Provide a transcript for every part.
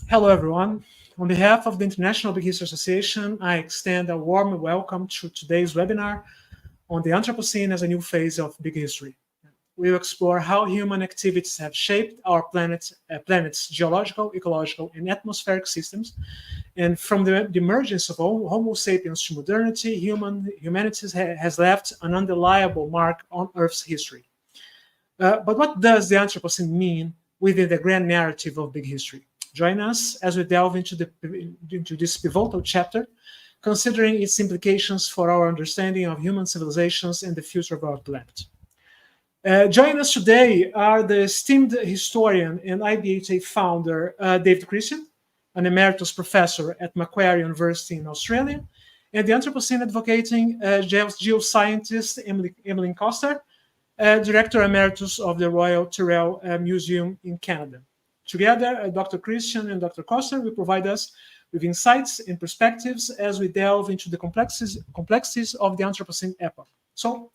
Hello, everyone. On behalf of the International Big History Association, I extend a warm welcome to today's webinar on the Anthropocene as a new phase of big history. We will explore how human activities have shaped our planet's geological, ecological, and atmospheric systems. And from the emergence of Homo sapiens to modernity, humanity has left an undeniable mark on Earth's history. But what does the Anthropocene mean within the grand narrative of big history? Join us as we delve into this pivotal chapter, considering its implications for our understanding of human civilizations and the future of our planet. Joining us today are the esteemed historian and IBHA founder, David Christian, an emeritus professor at Macquarie University in Australia, and the Anthropocene advocating geoscientist, Emlyn Koster, Director Emeritus of the Royal Tyrrell Museum in Canada. Together, Dr. Christian and Dr. Koster will provide us with insights and perspectives as we delve into the complexities of the Anthropocene epoch. So,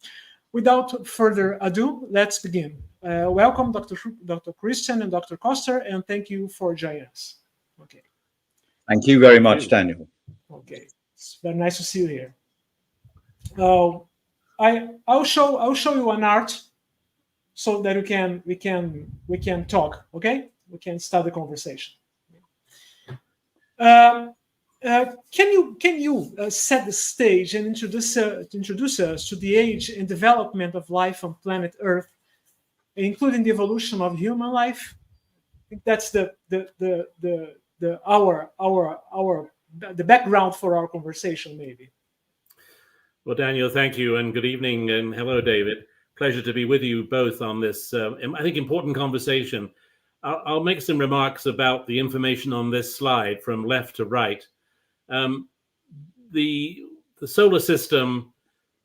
without further ado, let's begin. Welcome, Dr. Christian and Dr. Koster, and thank you for joining us. Okay. Thank you very much, Daniel. Okay, it's very nice to see you here. I'll show you an art so that we can talk. Okay, we can start the conversation. Can you set the stage and introduce us to the age and development of life on planet Earth, including the evolution of human life? I think that's the background for our conversation, maybe. Well, Daniel, thank you, and good evening, and hello, David. Pleasure to be with you both on this, I think, important conversation. I'll make some remarks about the information on this slide from left to right. The solar system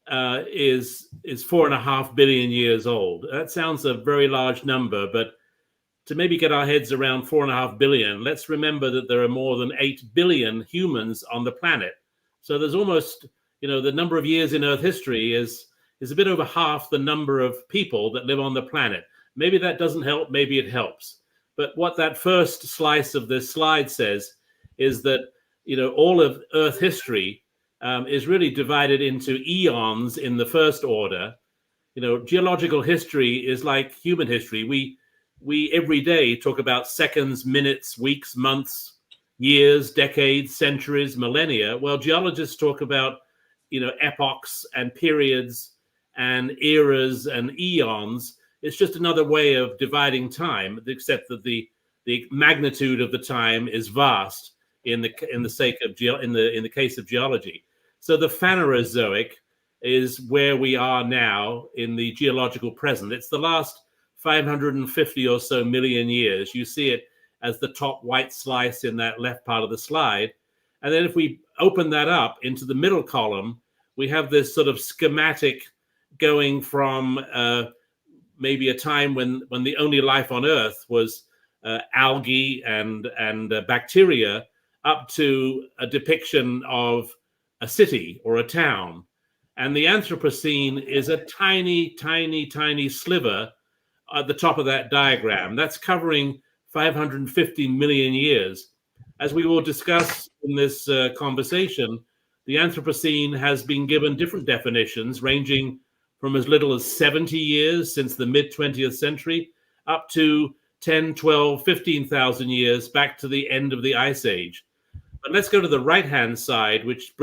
is 4.5 billion years old. That sounds a very large number, but to maybe get our heads around 4.5 billion, let's remember that there are more than 8 billion humans on the planet. So there's almost, the number of years in Earth history is a bit over half the number of people that live on the planet. Maybe that doesn't help, maybe it helps. But what that first slice of this slide says is that, all of Earth history is really divided into eons in the first order. Geological history is like human history. We every day talk about seconds, minutes, weeks, months, years, decades, centuries, millennia. Well, geologists talk about, epochs and periods and eras and eons. It's just another way of dividing time, except that the magnitude of the time is vast in the case of geology. So the Phanerozoic is where we are now in the geological present. It's the last 550 or so million years. You see it as the top white slice in that left part of the slide. And then if we open that up into the middle column, we have this sort of schematic going from maybe a time when the only life on Earth was algae and bacteria, up to a depiction of a city or a town. And the Anthropocene is a tiny, tiny, tiny sliver at the top of that diagram. That's covering 550 million years. As we will discuss in this conversation, the Anthropocene has been given different definitions, ranging from as little as 70 years since the mid-20th century up to 10, 12, 15,000 years back to the end of the Ice Age. But let's go to the right-hand side, which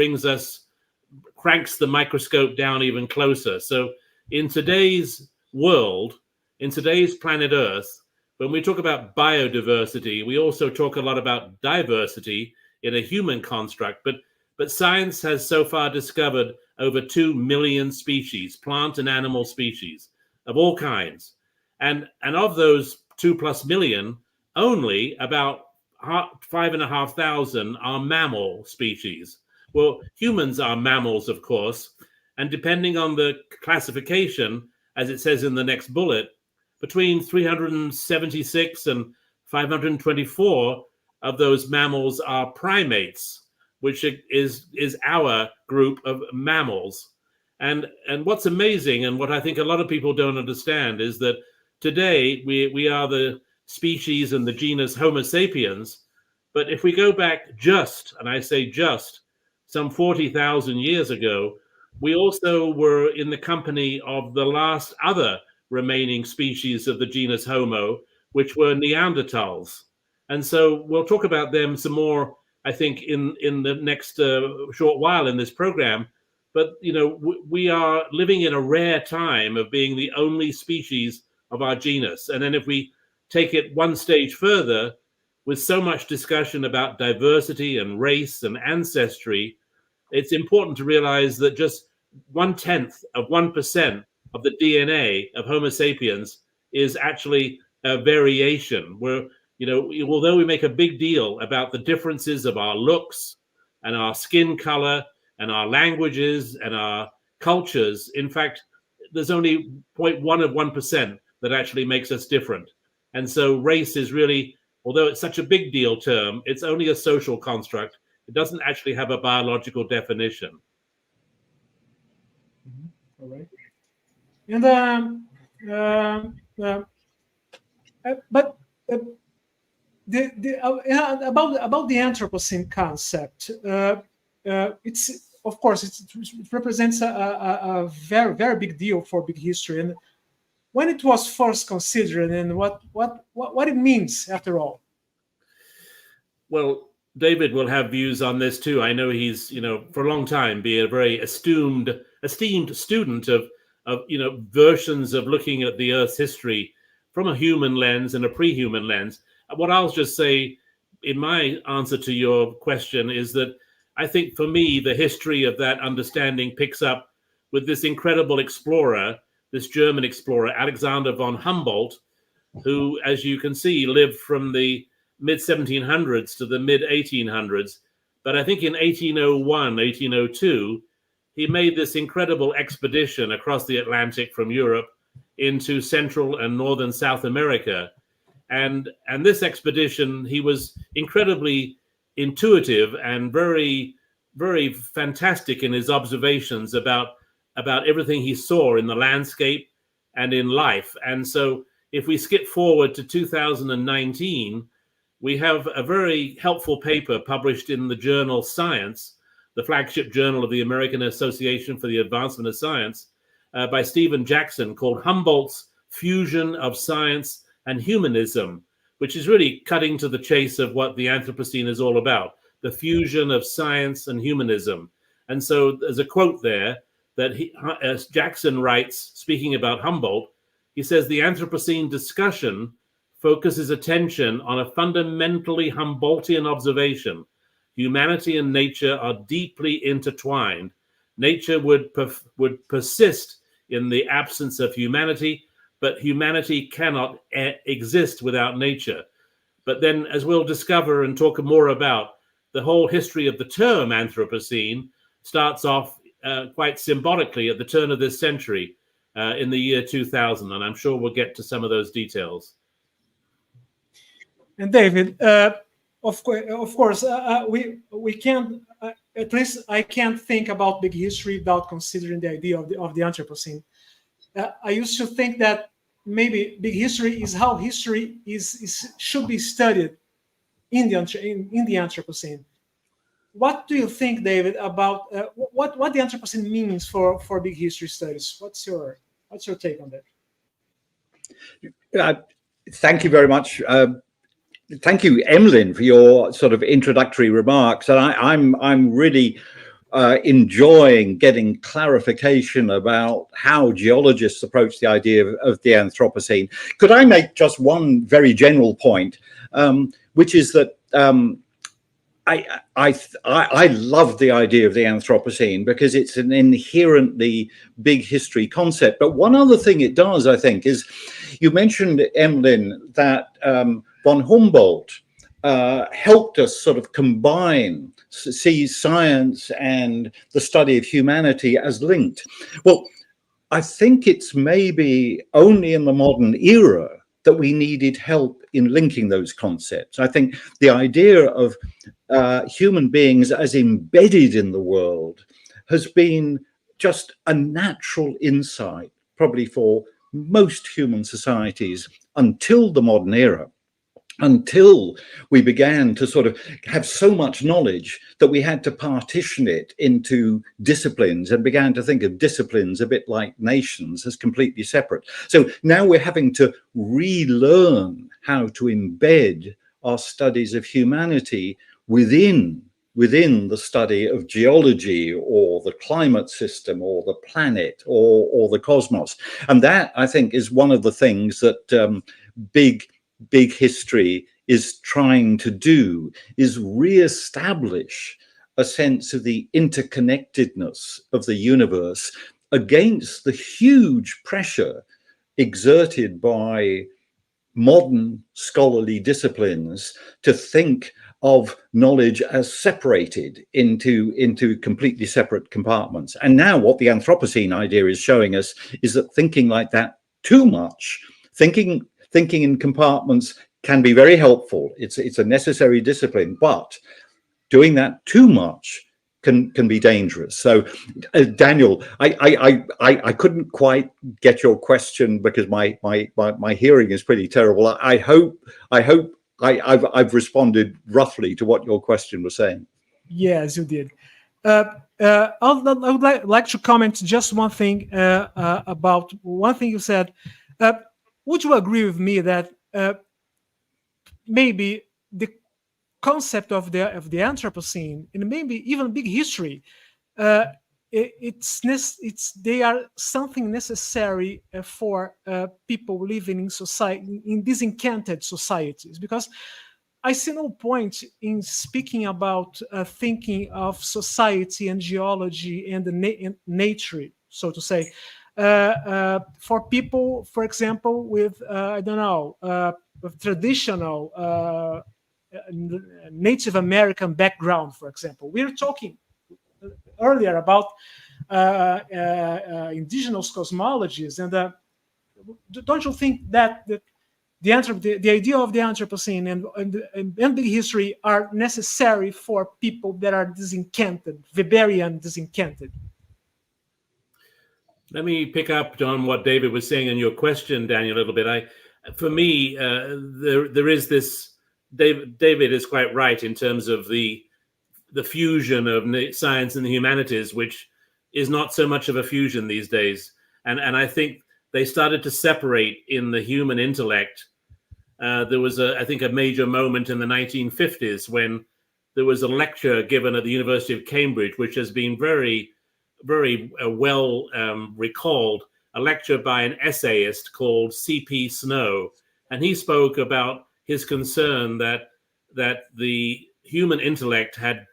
cranks the microscope down even closer. So in today's world, in today's planet Earth, when we talk about biodiversity, we also talk a lot about diversity in a human construct, but science has so far discovered over 2 million species, plant and animal species of all kinds. And of those 2+ million, only about 5,500 are mammal species. Well, humans are mammals, of course, and depending on the classification, as it says in the next bullet, between 376 and 524 of those mammals are primates, which is our group of mammals. And what's amazing, and what I think a lot of people don't understand, is that today we are the species and the genus Homo sapiens, But if we go back just, and I say just, some 40,000 years ago, we also were in the company of the last other remaining species of the genus Homo, which were Neanderthals. And so we'll talk about them some more, I think, in the next short while in this program. But, you know, we are living in a rare time of being the only species of our genus. And then if we take it one stage further, with so much discussion about diversity and race and ancestry, it's important to realize that just 1/10 of 1% of the DNA of Homo sapiens is actually a variation. Where, you know, although we make a big deal about the differences of our looks and our skin color and our languages and our cultures, in fact, there's only 0.1 of 1% that actually makes us different. And so race is really, although it's such a big deal term, it's only a social construct. It doesn't actually have a biological definition. All right. And but about the Anthropocene concept, it's, of course, it represents a very, very big deal for big history. And when it was first considered, and what it means after all. Well, David will have views on this too. I know he's, you know, for a long time been a very esteemed student of you know, versions of looking at the Earth's history from a human lens and a pre-human lens. What I'll just say in my answer to your question is that I think for me, the history of that understanding picks up with this incredible explorer, this German explorer, Alexander von Humboldt, who, as you can see, lived from the mid-1700s to the mid-1800s. But I think in 1801, 1802, he made this incredible expedition across the Atlantic from Europe into Central and Northern South America. And this expedition, he was incredibly intuitive and very, very fantastic in his observations about everything he saw in the landscape and in life. And so if we skip forward to 2019, we have a very helpful paper published in the journal Science, the flagship journal of the American Association for the Advancement of Science, by Stephen Jackson, called Humboldt's Fusion of Science and Humanism, which is really cutting to the chase of what the Anthropocene is all about, the fusion of science and humanism. And so there's a quote there that as Jackson writes, speaking about Humboldt, he says, the Anthropocene discussion focuses attention on a fundamentally Humboldtian observation. Humanity and nature are deeply intertwined. Nature would persist in the absence of humanity, but humanity cannot exist without nature. But then, as we'll discover and talk more about, the whole history of the term Anthropocene starts off quite symbolically at the turn of this century, in the year 2000, and I'm sure we'll get to some of those details. And David, of course, we can't, at least I can't think about big history without considering the idea of the Anthropocene. I used to think that maybe big history is how history should be studied in the Anthropocene. What do you think, David, about what the Anthropocene means for big history studies? What's your take on that? Thank you very much. Thank you, Emlyn, for your sort of introductory remarks. And I'm really enjoying getting clarification about how geologists approach the idea of the Anthropocene. Could I make just one very general point, which is that I love the idea of the Anthropocene because it's an inherently big history concept. But one other thing it does, I think, is you mentioned, Emlyn, that von Humboldt helped us sort of see science and the study of humanity as linked. Well, I think it's maybe only in the modern era that we needed help in linking those concepts. I think the idea of human beings as embedded in the world has been just a natural insight, probably for most human societies until the modern era. until we began to sort of have so much knowledge that we had to partition it into disciplines and began to think of disciplines a bit like nations as completely separate. So now we're having to relearn how to embed our studies of humanity within the study of geology or the climate system or the planet or the cosmos. And that, I think, is one of the things that big history is trying to do, is re-establish a sense of the interconnectedness of the universe against the huge pressure exerted by modern scholarly disciplines to think of knowledge as separated into completely separate compartments. And now what the Anthropocene idea is showing us is that thinking like that too much, thinking in compartments can be very helpful. It's a necessary discipline, but doing that too much can be dangerous. So, Daniel, I couldn't quite get your question because my hearing is pretty terrible. I hope I've responded roughly to what your question was saying. Yes, you did. I would like to comment just one thing about one thing you said. Would you agree with me that maybe the concept of the Anthropocene and maybe even big history, they are something necessary for people living in society, in disenchanted societies? Because I see no point in speaking about thinking of society and geology and nature, so to say, for people, for example, with I don't know, with traditional Native American background, for example. We were talking earlier about indigenous cosmologies, and don't you think that the idea of the Anthropocene and big history are necessary for people that are disenchanted, Weberian disenchanted? Let me pick up on what David was saying in your question, Daniel, a little bit. For me, there is this. David is quite right in terms of the fusion of science and the humanities, which is not so much of a fusion these days. And I think they started to separate in the human intellect. There was, I think, a major moment in the 1950s when there was a lecture given at the University of Cambridge, which has been very, very well recalled, a lecture by an essayist called C.P. Snow. And he spoke about his concern that the human intellect had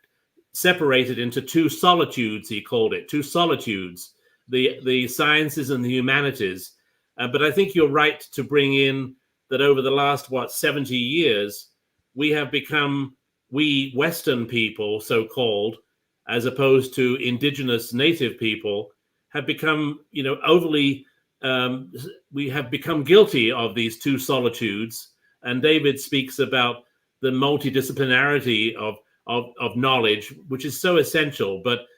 separated into two solitudes, he called it, two solitudes, the sciences and the humanities. But I think you're right to bring in that over the last, 70 years, we have become, we Western people, so-called, as opposed to indigenous native people, have become, overly, we have become guilty of these two solitudes. And David speaks about the multidisciplinarity of knowledge, which is so essential. But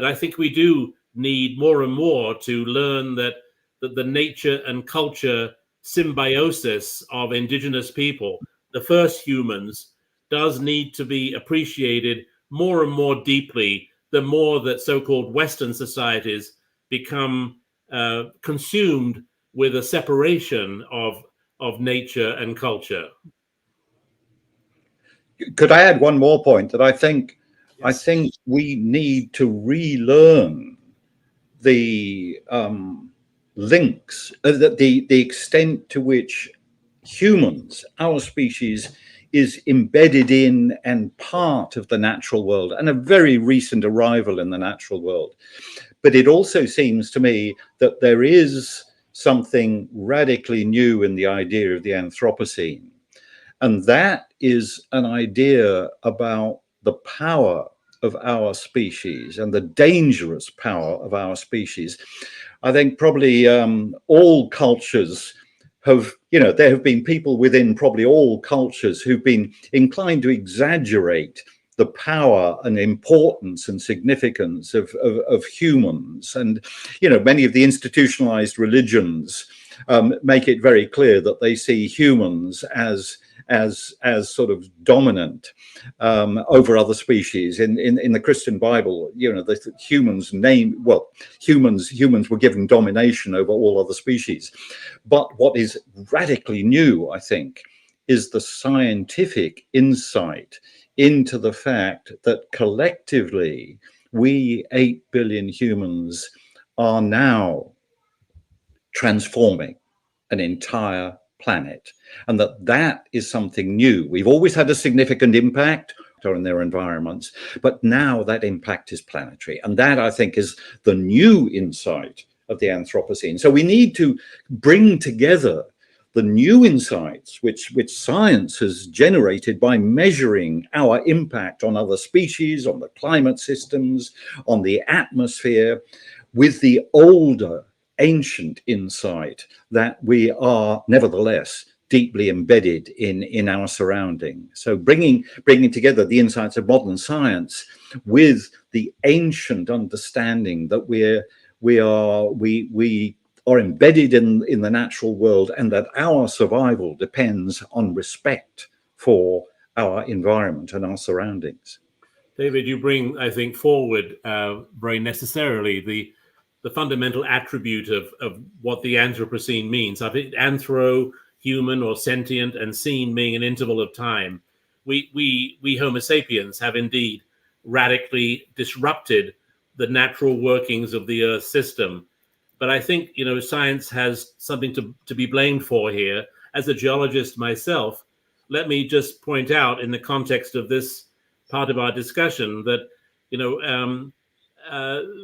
I think we do need more and more to learn that the nature and culture symbiosis of indigenous people, the first humans, does need to be appreciated more and more deeply the more that so-called Western societies become consumed with a separation of nature and culture. Could I add one more point that I think Yes. I think we need to relearn the links, the extent to which humans, our species, is embedded in and part of the natural world and a very recent arrival in the natural world. But it also seems to me that there is something radically new in the idea of the Anthropocene. And that is an idea about the power of our species and the dangerous power of our species. I think probably all cultures have, there have been people within probably all cultures who've been inclined to exaggerate the power and importance and significance of humans. And, many of the institutionalized religions make it very clear that they see humans as as sort of dominant over other species. In the Christian Bible, you know, the humans were given domination over all other species. But what is radically new, I think, is the scientific insight into the fact that collectively we 8 billion humans are now transforming an entire planet, and that is something new. We've always had a significant impact on their environments, but now that impact is planetary, and that, I think, is the new insight of the Anthropocene. So we need to bring together the new insights which science has generated by measuring our impact on other species, on the climate systems, on the atmosphere, with the older, ancient insight that we are nevertheless deeply embedded in our surrounding. So bringing together the insights of modern science with the ancient understanding that we are embedded in the natural world, and that our survival depends on respect for our environment and our surroundings. David, you bring, I think, forward very necessarily the fundamental attribute of what the Anthropocene means. I think anthro, human or sentient, and scene being an interval of time. We Homo sapiens have indeed radically disrupted the natural workings of the Earth system. But I think, you know, science has something to be blamed for here. As a geologist myself, let me just point out in the context of this part of our discussion that, you know,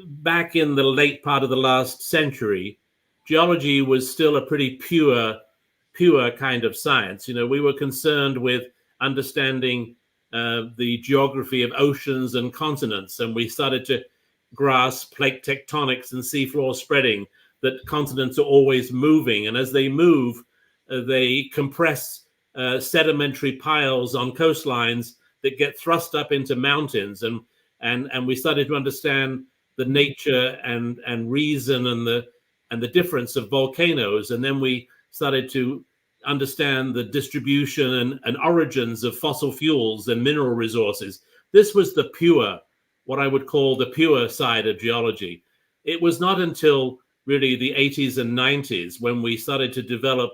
back in the late part of the last century, geology was still a pretty pure kind of science. You know, we were concerned with understanding the geography of oceans and continents, and we started to grasp plate tectonics and seafloor spreading, that continents are always moving, and as they move, they compress sedimentary piles on coastlines that get thrust up into mountains, and we started to understand the nature and reason and the difference of volcanoes, and then we started to understand the distribution and origins of fossil fuels and mineral resources. This was the pure, what I would call the pure side of geology. It was not until really the 80s and 90s when we started to develop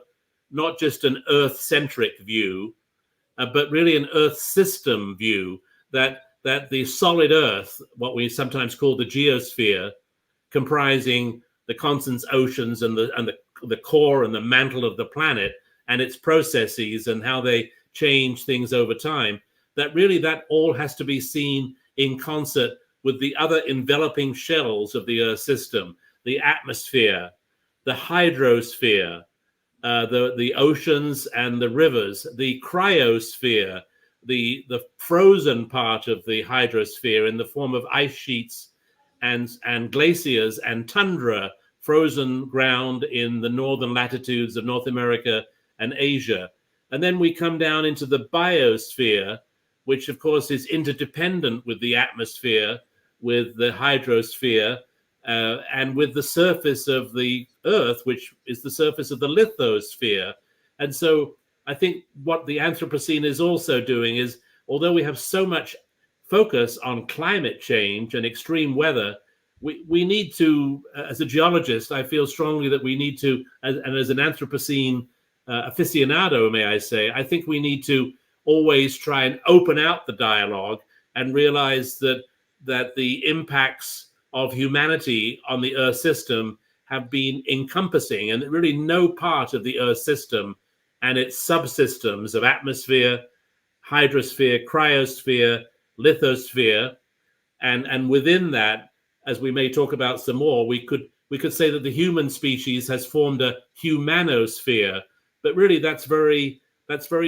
not just an Earth-centric view, but really an Earth system view, that the solid Earth, what we sometimes call the geosphere, comprising the continents, oceans, and the core and the mantle of the planet, and its processes and how they change things over time, that all has to be seen in concert with the other enveloping shells of the Earth system, the atmosphere, the hydrosphere, the oceans and the rivers, the cryosphere, the frozen part of the hydrosphere in the form of ice sheets and glaciers and tundra, frozen ground in the northern latitudes of North America and Asia. And then we come down into the biosphere, which of course is interdependent with the atmosphere, with the hydrosphere, and with the surface of the Earth, which is the surface of the lithosphere. And so I think what the Anthropocene is also doing is, although we have so much focus on climate change and extreme weather, we need to, as a geologist, I feel strongly that we need to, and as an Anthropocene aficionado, may I say, I think we need to always try and open out the dialogue and realize that the impacts of humanity on the Earth system have been encompassing, and really no part of the Earth system and its subsystems of atmosphere, hydrosphere, cryosphere, lithosphere, and within that, as we may talk about some more, we could say that the human species has formed a humanosphere, but really that's very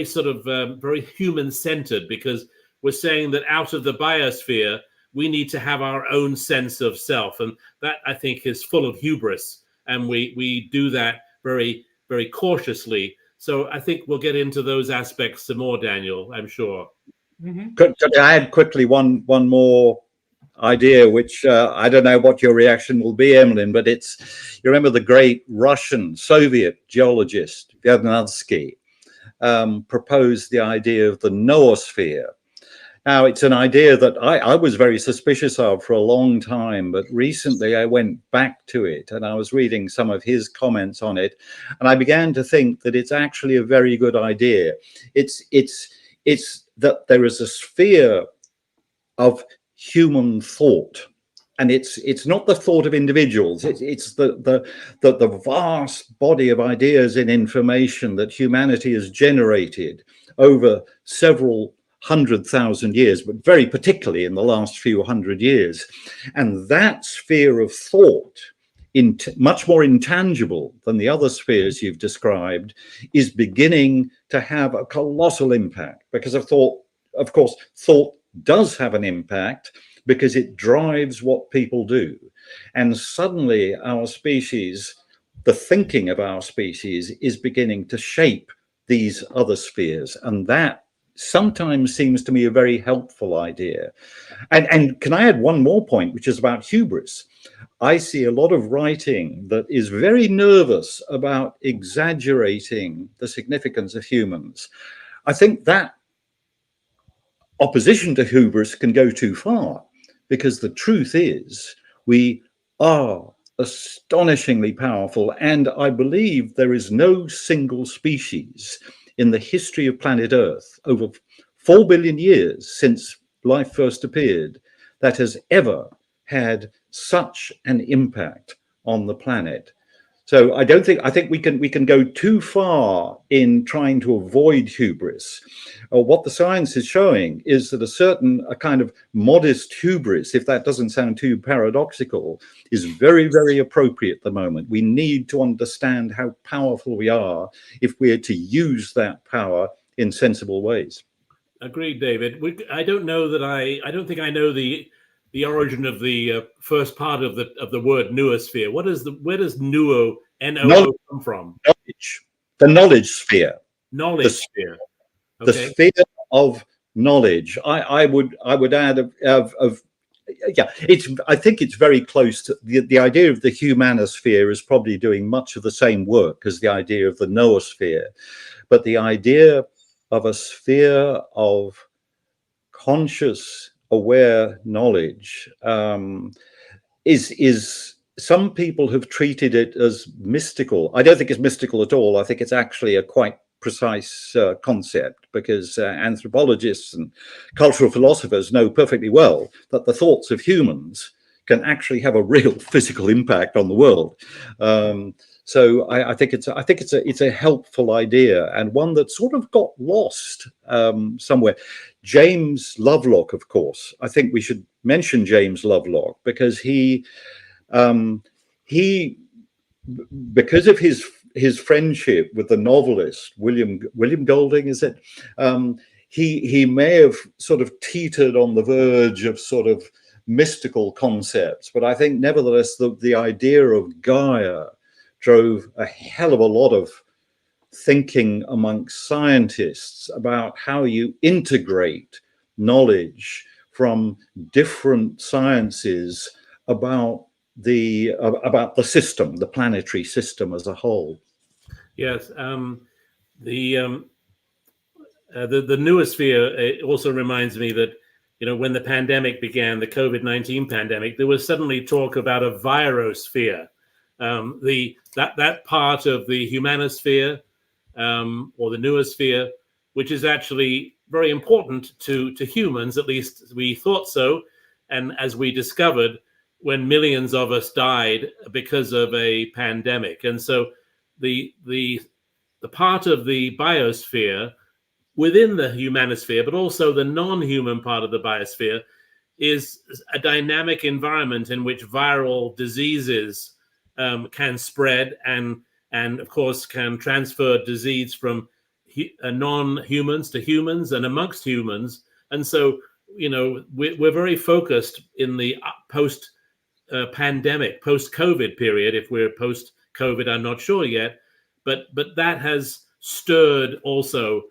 sort of very human-centered, because we're saying that out of the biosphere we need to have our own sense of self, and that, I think, is full of hubris, and we do that very, very cautiously. So I think we'll get into those aspects some more, Daniel, I'm sure. Mm-hmm. Could I add quickly one more idea, which I don't know what your reaction will be, Emlyn, but you remember the great Russian Soviet geologist Vernadsky, proposed the idea of the noosphere. Now, it's an idea that I was very suspicious of for a long time, but recently I went back to it and I was reading some of his comments on it, and I began to think that it's actually a very good idea. It's that there is a sphere of human thought, and it's not the thought of individuals. It's the vast body of ideas and information that humanity has generated over several 100,000 years, but very particularly in the last few hundred years. And that sphere of thought, much more intangible than the other spheres you've described, is beginning to have a colossal impact, because of thought. Of course, thought does have an impact because it drives what people do. And suddenly our species, the thinking of our species, is beginning to shape these other spheres. And that sometimes seems to me a very helpful idea. And can I add one more point, which is about hubris? I see a lot of writing that is very nervous about exaggerating the significance of humans. I think that opposition to hubris can go too far, because the truth is we are astonishingly powerful, and I believe there is no single species in the history of planet Earth over 4 billion years since life first appeared that has ever had such an impact on the planet. So I think we can go too far in trying to avoid hubris. What the science is showing is that a kind of modest hubris, if that doesn't sound too paradoxical, is very, very appropriate at the moment. We need to understand how powerful we are if we're to use that power in sensible ways. Agreed, David. I don't think I know the origin of the first part of the word noosphere. Where does nuo, N-O-O, come from? Knowledge. The knowledge sphere. Knowledge sphere. Okay. The sphere of knowledge. I would add I think it's very close to the idea of the humanosphere is probably doing much of the same work as the idea of the noosphere, but the idea of a sphere of conscious, aware knowledge is some people have treated it as mystical. I don't think it's mystical at all. I think it's actually a quite precise concept, because anthropologists and cultural philosophers know perfectly well that the thoughts of humans can actually have a real physical impact on the world. So I think it's a helpful idea, and one that sort of got lost somewhere. James Lovelock, of course. I think we should mention James Lovelock, because he because of his friendship with the novelist William Golding, is it? He may have sort of teetered on the verge of sort of mystical concepts, but I think nevertheless the idea of Gaia drove a hell of a lot of thinking amongst scientists about how you integrate knowledge from different sciences about the system, the planetary system as a whole. Yes, the noosphere also reminds me that, when the pandemic began, the COVID-19 pandemic, there was suddenly talk about a virosphere. That part of the humanosphere or the noosphere, which is actually very important to humans, at least we thought so, and as we discovered when millions of us died because of a pandemic. And so the part of the biosphere within the humanosphere, but also the non-human part of the biosphere, is a dynamic environment in which viral diseases can spread and of course can transfer disease from non-humans to humans and amongst humans. And so, we're very focused in the post-pandemic, post-COVID period. If we're post-COVID, I'm not sure yet, but that has stirred also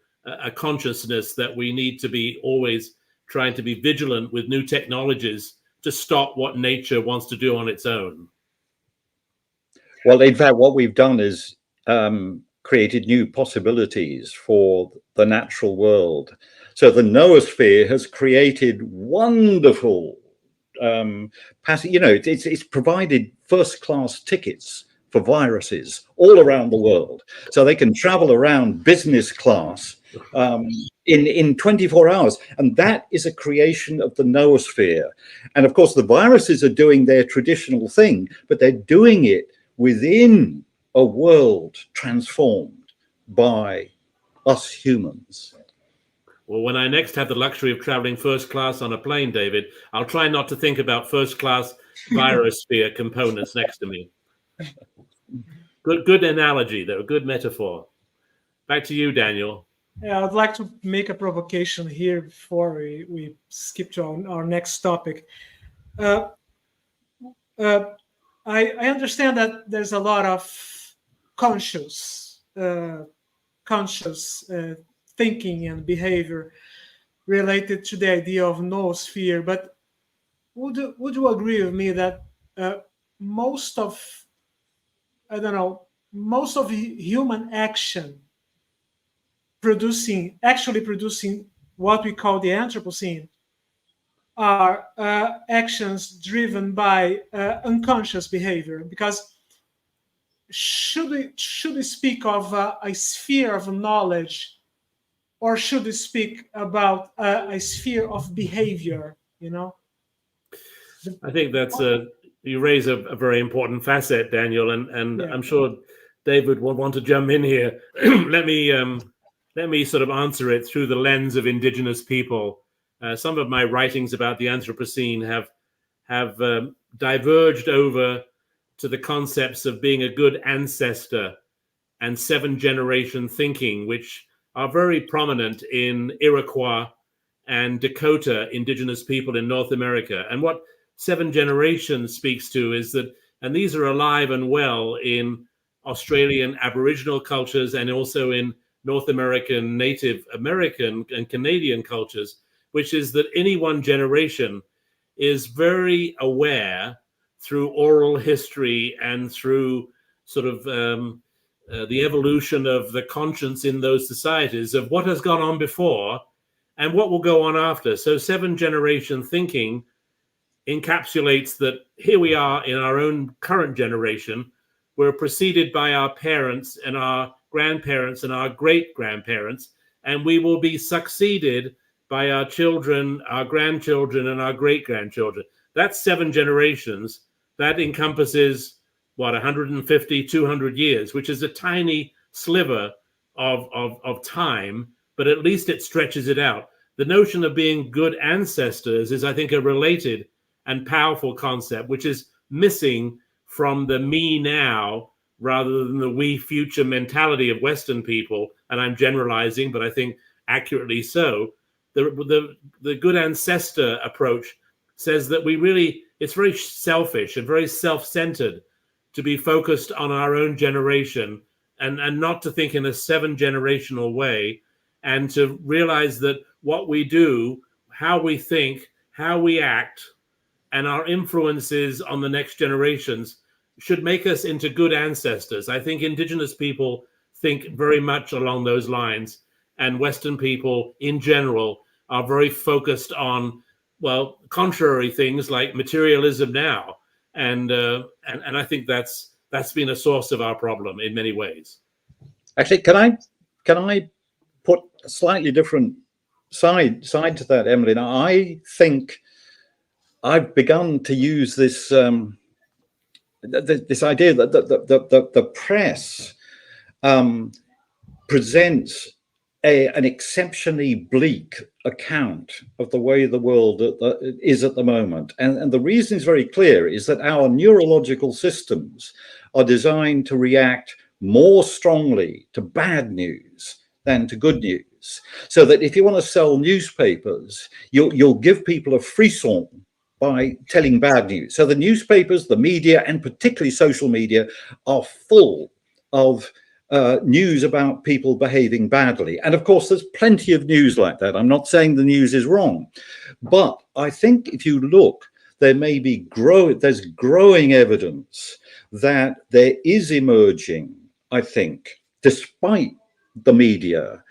a consciousness that we need to be always trying to be vigilant with new technologies to stop what nature wants to do on its own. Well, in fact, what we've done is created new possibilities for the natural world. So the noosphere has created wonderful, it's provided first-class tickets for viruses all around the world, so they can travel around business class in 24 hours. And that is a creation of the noosphere. And of course, the viruses are doing their traditional thing, but they're doing it within a world transformed by us humans. Well, when I next have the luxury of traveling first class on a plane, David, I'll try not to think about first class virosphere components next to me. Good analogy, though, good metaphor. Back to you, Daniel. Yeah, I'd like to make a provocation here before we skip to our next topic. I understand that there's a lot of conscious thinking and behavior related to the idea of noosphere, but would you agree with me that most of human action actually producing what we call the Anthropocene are actions driven by unconscious behavior? Because should we speak of a sphere of knowledge, or should we speak about a sphere of behavior? I think that's you raise a very important facet, Daniel, and Yeah. I'm sure David will want to jump in here. Let me sort of answer it through the lens of indigenous people. Some of my writings about the Anthropocene have diverged over to the concepts of being a good ancestor and 7-generation thinking, which are very prominent in Iroquois and Dakota indigenous people in North America. And what 7 generations speaks to is that, and these are alive and well in Australian Aboriginal cultures and also in North American, Native American and Canadian cultures, which is that any one generation is very aware through oral history and through sort of the evolution of the conscience in those societies of what has gone on before and what will go on after. So 7-generation thinking encapsulates that here we are in our own current generation. We're preceded by our parents and our grandparents and our great-grandparents, and we will be succeeded by our children, our grandchildren, and our great-grandchildren. That's 7 generations. That encompasses, 150, 200 years, which is a tiny sliver of time, but at least it stretches it out. The notion of being good ancestors is, I think, a related and powerful concept, which is missing from the me now rather than the we future mentality of Western people. And I'm generalizing, but I think accurately so. The good ancestor approach says that it's very selfish and very self-centered to be focused on our own generation and not to think in a 7-generational way, and to realize that what we do, how we think, how we act, and our influences on the next generations should make us into good ancestors. I think indigenous people think very much along those lines, and Western people in general are very focused on, well, contrary things like materialism now. And I think that's been a source of our problem in many ways. Actually, can I put a slightly different side to that, Emlyn? I think I've begun to use this this idea that the press presents an exceptionally bleak account of the way the world is at the moment. And the reason is very clear, is that our neurological systems are designed to react more strongly to bad news than to good news. So that if you want to sell newspapers, you'll give people a frisson by telling bad news. So the newspapers, the media, and particularly social media are full of news about people behaving badly. And of course, there's plenty of news like that. I'm not saying the news is wrong, but I think if you look, there's growing evidence that there is emerging, I think, despite the media,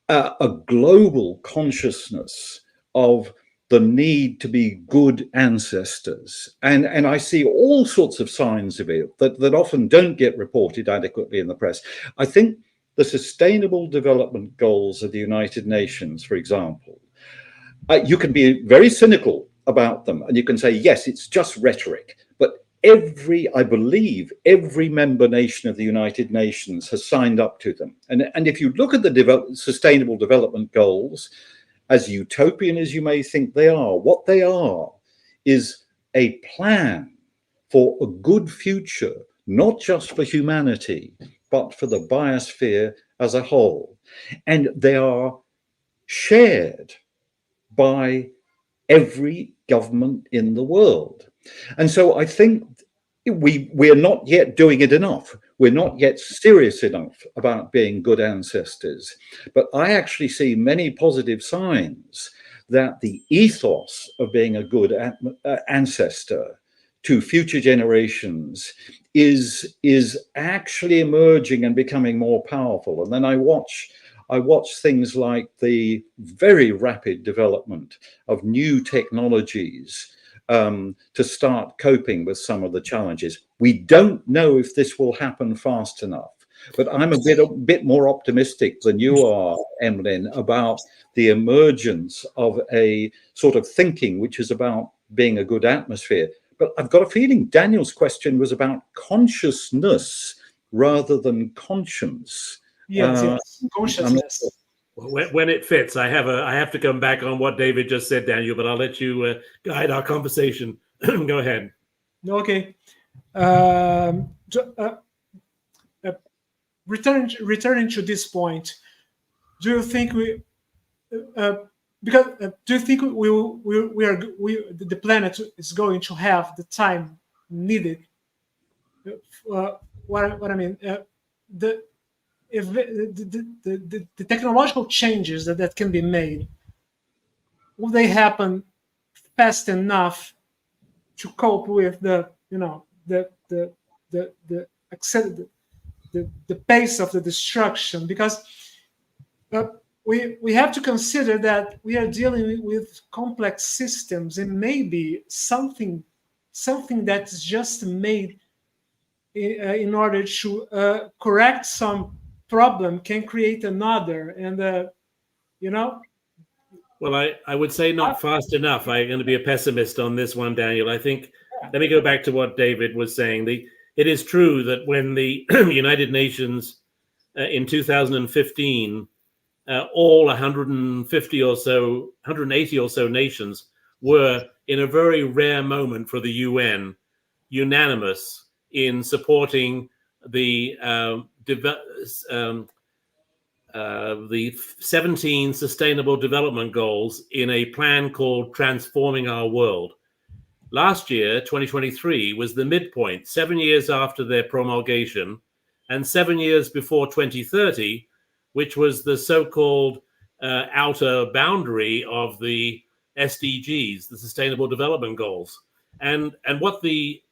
a global consciousness of the need to be good ancestors. And I see all sorts of signs of it that often don't get reported adequately in the press. I think the Sustainable Development Goals of the United Nations, for example, you can be very cynical about them and you can say, yes, it's just rhetoric. But I believe every member nation of the United Nations has signed up to them. And if you look at the Sustainable Development Goals, as utopian as you may think they are, what they are is a plan for a good future, not just for humanity, but for the biosphere as a whole. And they are shared by every government in the world. And so I think we are not yet doing it enough. We're not yet serious enough about being good ancestors. But I actually see many positive signs that the ethos of being a good ancestor to future generations is actually emerging and becoming more powerful. And then I watch things like the very rapid development of new technologies to start coping with some of the challenges. We don't know if this will happen fast enough, but I'm a bit more optimistic than you are, Emlyn, about the emergence of a sort of thinking which is about being a good atmosphere. But I've got a feeling Daniel's question was about consciousness rather than conscience. Yes, consciousness. When it fits, I have to come back on what David just said, Daniel, but I'll let you guide our conversation. Go ahead. Okay. Returning to this point, do you think do you think the planet is going to have the time needed? What I mean, if the technological changes that can be made, will they happen fast enough to cope with the pace of the destruction? Because we have to consider that we are dealing with complex systems, and maybe something that is just made in order to correct some problem can create another, and Well, I would say not fast enough. I'm going to be a pessimist on this one, Daniel. I think, let me go back to what David was saying. It is true that when the United Nations in 2015, all 180 or so nations were, in a very rare moment for the UN, unanimous in supporting the 17 Sustainable Development Goals in a plan called Transforming Our World. Last year, 2023, was the midpoint, 7 years after their promulgation, and 7 years before 2030, which was the so-called outer boundary of the SDGs, the Sustainable Development Goals. And what the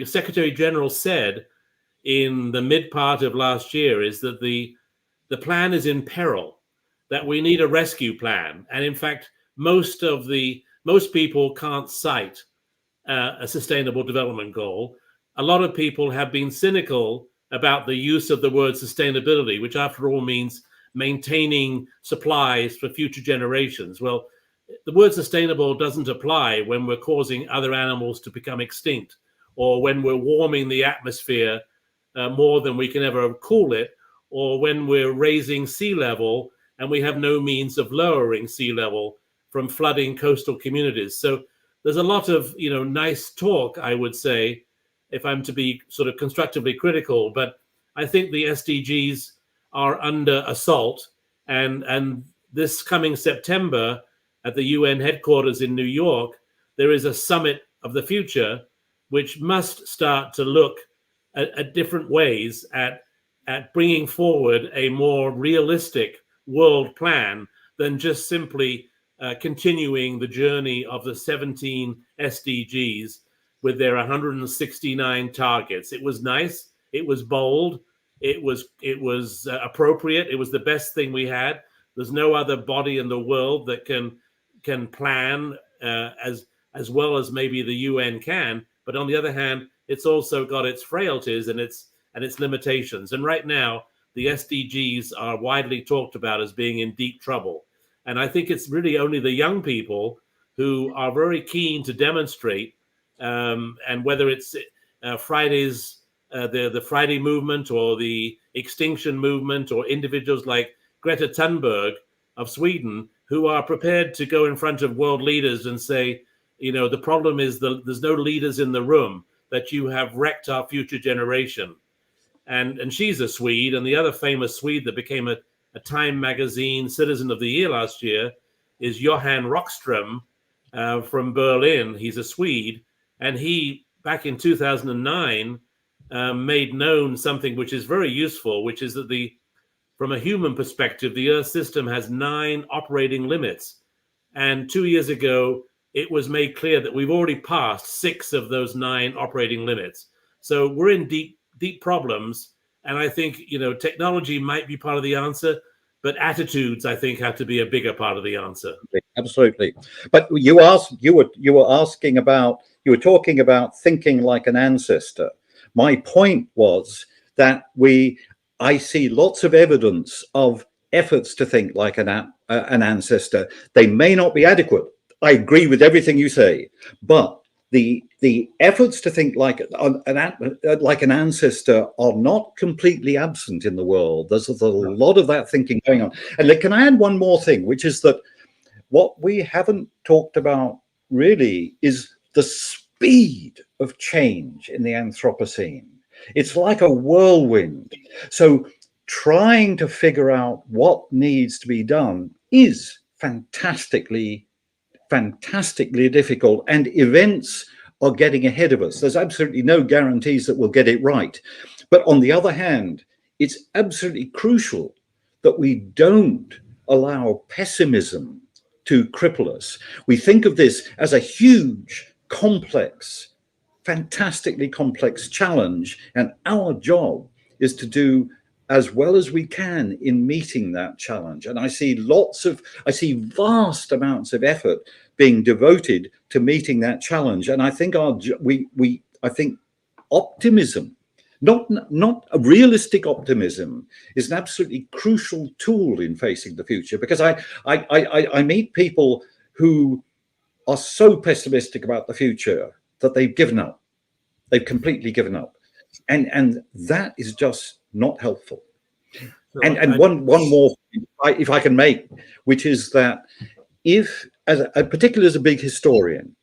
Secretary General said in the mid part of last year is that the plan is in peril, that we need a rescue plan. And in fact, most people can't cite a sustainable development goal. A lot of people have been cynical about the use of the word sustainability, which after all means maintaining supplies for future generations. Well, the word sustainable doesn't apply when we're causing other animals to become extinct, or when we're warming the atmosphere more than we can ever cool it, or when we're raising sea level and we have no means of lowering sea level from flooding coastal communities. So there's a lot of nice talk, I would say, if I'm to be sort of constructively critical, but I think the SDGs are under assault. And this coming September at the UN headquarters in New York, there is a summit of the future, which must start to look at different ways at bringing forward a more realistic world plan than just simply continuing the journey of the 17 SDGs with their 169 targets. It was nice, it was bold, It was appropriate. It was the best thing we had. There's no other body in the world that can plan as well as maybe the UN can. But on the other hand, it's also got its frailties and its limitations. And right now, the SDGs are widely talked about as being in deep trouble. And I think it's really only the young people who are very keen to demonstrate, and whether it's Fridays, the Friday movement, or the Extinction movement, or individuals like Greta Thunberg of Sweden, who are prepared to go in front of world leaders and say, the problem is there's no leaders in the room, that you have wrecked our future generation. And she's a Swede, and the other famous Swede that became a Time magazine Citizen of the Year last year is Johan Rockström from Berlin. He's a Swede, and he, back in 2009, made known something which is very useful, which is that from a human perspective, the Earth system has 9 operating limits. And 2 years ago, it was made clear that we've already passed 6 of those 9 operating limits. So we're in deep problems. And I think, technology might be part of the answer, but attitudes, I think, have to be a bigger part of the answer. Absolutely. But you were talking about thinking like an ancestor. My point was that I see lots of evidence of efforts to think like an ancestor. They may not be adequate. I agree with everything you say, but the efforts to think like an ancestor are not completely absent in the world. There's a lot of that thinking going on. And can I add one more thing, which is that what we haven't talked about really is the speed of change in the Anthropocene. It's like a whirlwind. So trying to figure out what needs to be done is fantastically difficult, and events are getting ahead of us. There's absolutely no guarantees that we'll get it right. But on the other hand, it's absolutely crucial that we don't allow pessimism to cripple us. We think of this as a huge, complex, fantastically complex challenge, and our job is to do as well as we can in meeting that challenge. And I see vast amounts of effort being devoted to meeting that challenge. And I think I think optimism, not a realistic optimism, is an absolutely crucial tool in facing the future. Because I meet people who are so pessimistic about the future that they've given up. They've completely given up. And that is just not helpful. And one more, if I can make, which is that particularly as a big historian,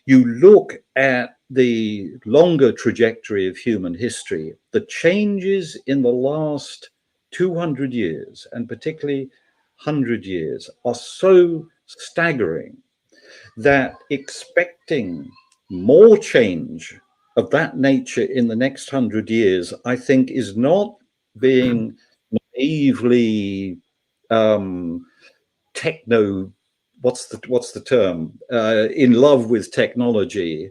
you look at the longer trajectory of human history, the changes in the last 200 years, and particularly 100 years, are so staggering that expecting more change of that nature in the next 100 years, I think, is not being naively what's the term, in love with technology.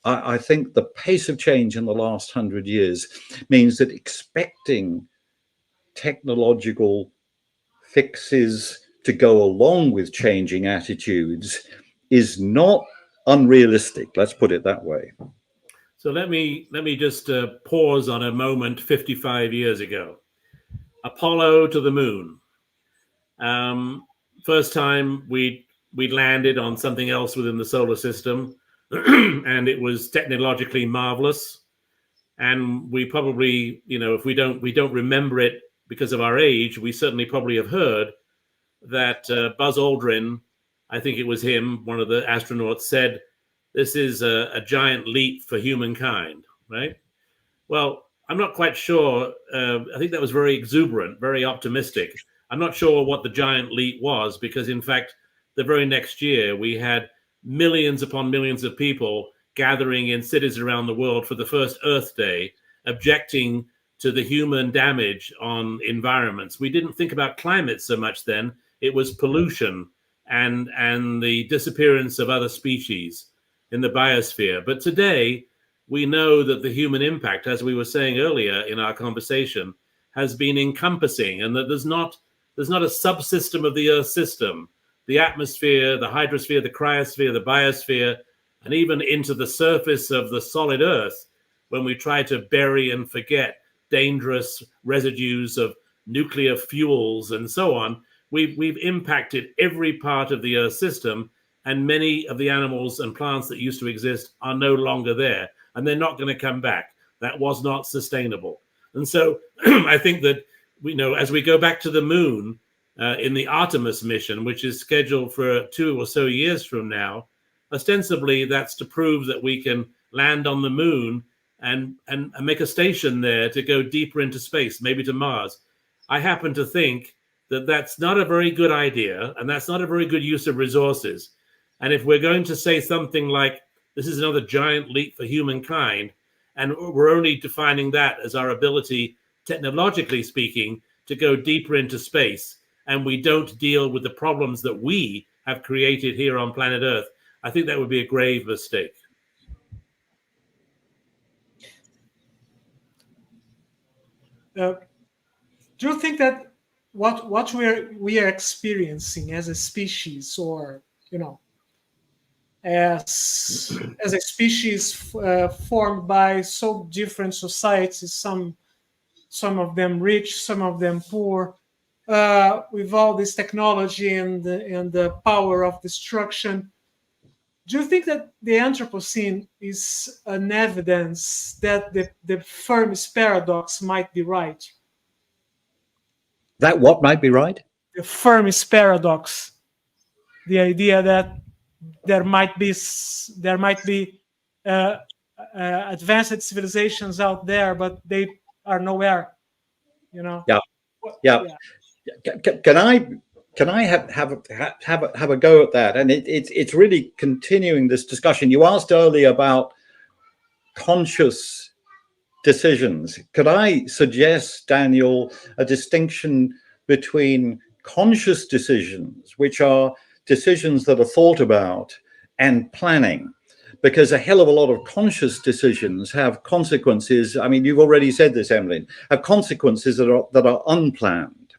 I think the pace of change in the last 100 years means that expecting technological fixes to go along with changing attitudes is not unrealistic. Let's put it that way. So let me just pause on a moment 55 years ago. Apollo to the moon. First time we landed on something else within the solar system, and it was technologically marvelous. And we probably, if we don't remember it because of our age, we certainly probably have heard that Buzz Aldrin, I think it was him, one of the astronauts, said, "This is a giant leap for humankind," right? Well, I'm not quite sure. I think that was very exuberant, very optimistic. I'm not sure what the giant leap was, because in fact, the very next year, we had millions upon millions of people gathering in cities around the world for the first Earth Day, objecting to the human damage on environments. We didn't think about climate so much then. It was pollution and the disappearance of other species in the biosphere. But today, we know that the human impact, as we were saying earlier in our conversation, has been encompassing, and that there's not a subsystem of the Earth system. The atmosphere, the hydrosphere, the cryosphere, the biosphere, and even into the surface of the solid Earth, when we try to bury and forget dangerous residues of nuclear fuels and so on, we've impacted every part of the Earth system, and many of the animals and plants that used to exist are no longer there, and they're not going to come back. That was not sustainable. And so I think that, as we go back to the moon in the Artemis mission, which is scheduled for 2 or so years from now, ostensibly that's to prove that we can land on the moon and make a station there to go deeper into space, maybe to Mars. I happen to think that that's not a very good idea, and that's not a very good use of resources. And if we're going to say something like, this is another giant leap for humankind, and we're only defining that as our ability, technologically speaking, to go deeper into space, and we don't deal with the problems that we have created here on planet Earth, I think that would be a grave mistake. Do you think that what we are experiencing as a species, or as a species formed by so different societies, some of them rich, some of them poor, with all this technology and the power of destruction, do you think that the Anthropocene is an evidence that the Fermi's paradox might be right? That what might be right? The Fermi's paradox, the idea that there might be advanced civilizations out there, but they are nowhere. Yeah. Can I have a go at that? And it's really continuing this discussion. You asked earlier about conscious decisions. Could I suggest, Daniel, a distinction between conscious decisions, which are decisions that are thought about, and planning? Because a hell of a lot of conscious decisions have consequences. I mean, you've already said this, Emlyn, have consequences that are unplanned.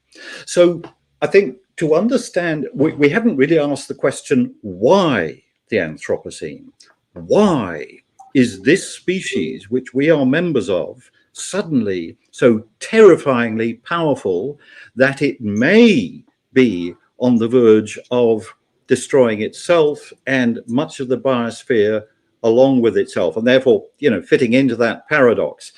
So I think to understand, we haven't really asked the question, why the Anthropocene? Why is this species, which we are members of, suddenly so terrifyingly powerful that it may be on the verge of destroying itself and much of the biosphere along with itself, and therefore, fitting into that paradox?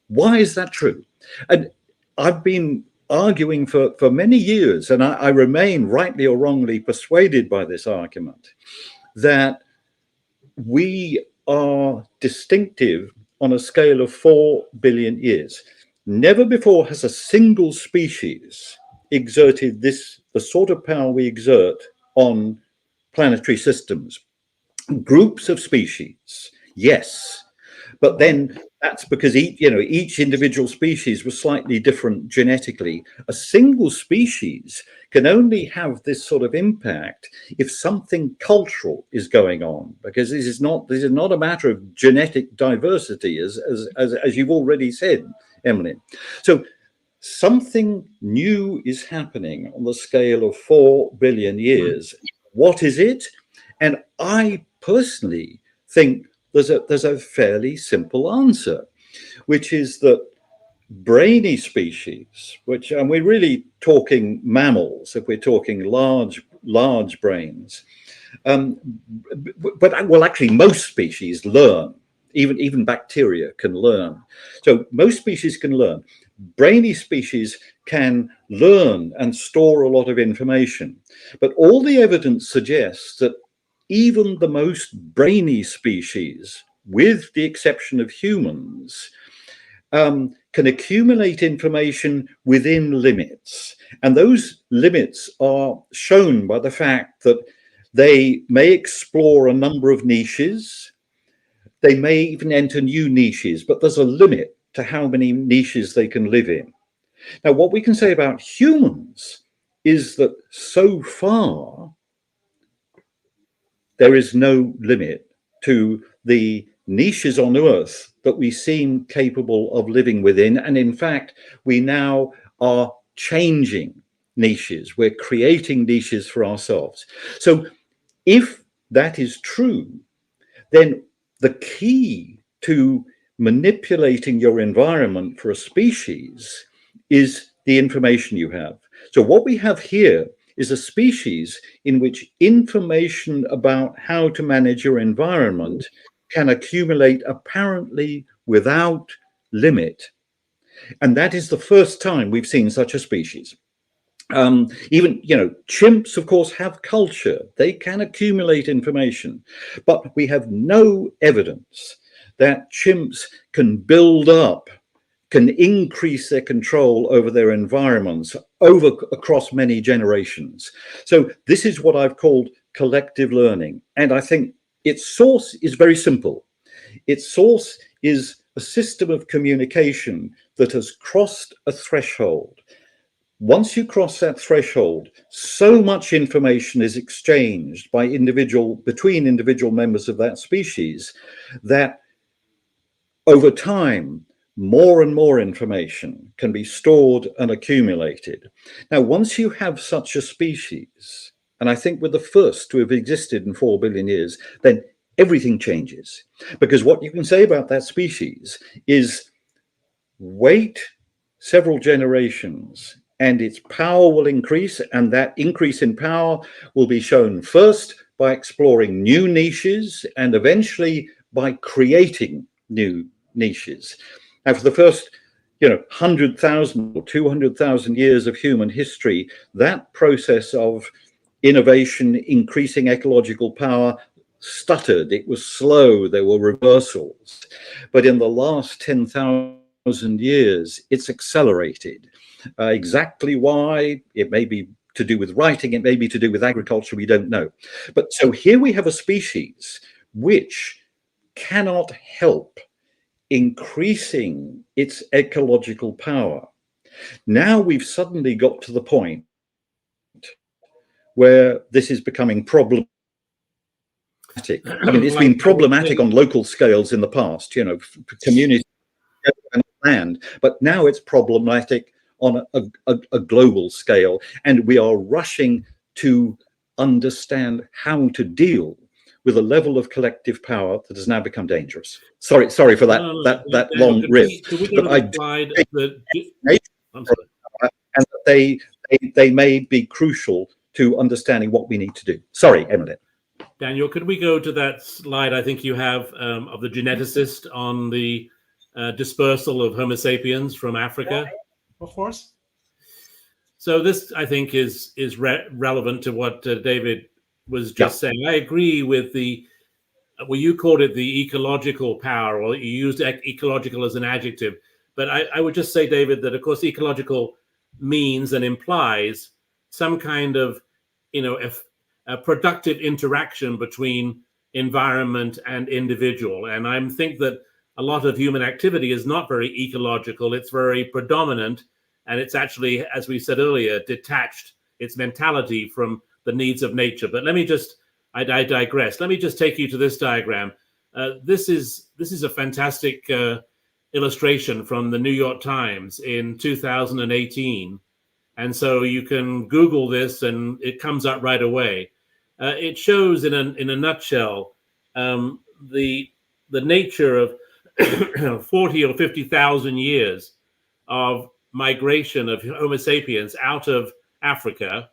Why is that true? And I've been arguing for many years, and I remain rightly or wrongly persuaded by this argument, that we are distinctive on a scale of 4 billion years. Never before has a single species exerted the sort of power we exert on planetary systems. Groups of species, yes, but then that's because each individual species was slightly different genetically. A single species can only have this sort of impact if something cultural is going on, because this is not a matter of genetic diversity, as you've already said, Emlyn. So something new is happening on the scale of 4 billion years. What is it? And I personally think there's a fairly simple answer, which is that brainy species, and we're really talking mammals, if we're talking large brains, but actually most species learn. Even bacteria can learn. So most species can learn. Brainy species can learn and store a lot of information. But all the evidence suggests that even the most brainy species, with the exception of humans, can accumulate information within limits. And those limits are shown by the fact that they may explore a number of niches. They may even enter new niches, but there's a limit to how many niches they can live in. Now, what we can say about humans is that so far, there is no limit to the niches on Earth that we seem capable of living within. And in fact, we now are changing niches. We're creating niches for ourselves. So if that is true, then the key to manipulating your environment for a species is the information you have. So what we have here is a species in which information about how to manage your environment can accumulate apparently without limit. And that is the first time we've seen such a species. Even, chimps, of course, have culture. They can accumulate information, but we have no evidence that chimps can build up, can increase their control over their environments across many generations. So this is what I've called collective learning. And I think its source is very simple. Its source is a system of communication that has crossed a threshold. Once you cross that threshold, so much information is exchanged between individual members of that species that over time, more and more information can be stored and accumulated. Now, once you have such a species, and I think we're the first to have existed in 4 billion years, then everything changes. Because what you can say about that species is wait several generations and its power will increase, and that increase in power will be shown first by exploring new niches and eventually by creating new niches. Now, for the first 100,000 or 200,000 years of human history, that process of innovation, increasing ecological power, stuttered. It was slow. There were reversals. But in the last 10,000 years, it's accelerated. Exactly why? It may be to do with writing, it may be to do with agriculture, we don't know. But so here we have a species which cannot help increasing its ecological power. Now we've suddenly got to the point where this is becoming problematic. I mean, it's been problematic on local scales in the past, communities and land, but now it's problematic on a global scale, and we are rushing to understand how to deal with a level of collective power that has now become dangerous. Sorry for that long riff. And they may be crucial to understanding what we need to do. Sorry, Emlyn. Daniel, could we go to that slide I think you have of the geneticist on the dispersal of Homo sapiens from Africa? Yeah, of course. So this, I think, is relevant to what David was just saying. I agree with you called it the ecological power, or you used ecological as an adjective. But I would just say, David, that of course ecological means and implies some kind of, a productive interaction between environment and individual. And I think that a lot of human activity is not very ecological. It's very predominant. And it's actually, as we said earlier, detached its mentality from the needs of nature. But I digress. Let me just take you to this diagram. This is a fantastic illustration from the New York Times in 2018. And so you can Google this and it comes up right away. It shows in a nutshell the nature of 40 or 50,000 years of migration of Homo sapiens out of Africa.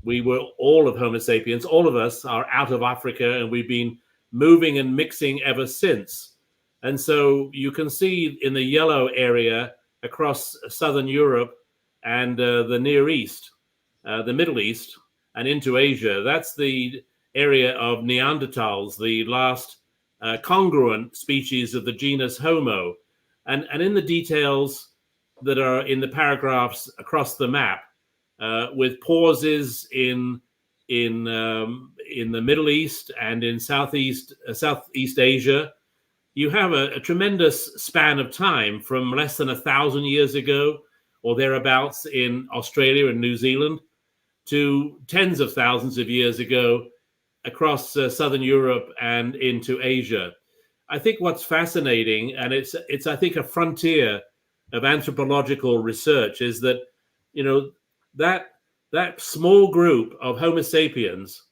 We were all of Homo sapiens, all of us are out of Africa, and we've been moving and mixing ever since. And so you can see in the yellow area across Southern Europe and the Near East, the Middle East, and into Asia, that's the area of Neanderthals, the last congruent species of the genus Homo. And in the details that are in the paragraphs across the map, with pauses in the Middle East and in Southeast Asia, you have a tremendous span of time from less than 1,000 years ago or thereabouts in Australia and New Zealand to tens of thousands of years ago across Southern Europe and into Asia. I think what's fascinating, and it's I think a frontier of anthropological research, is that, you know, that small group of Homo sapiens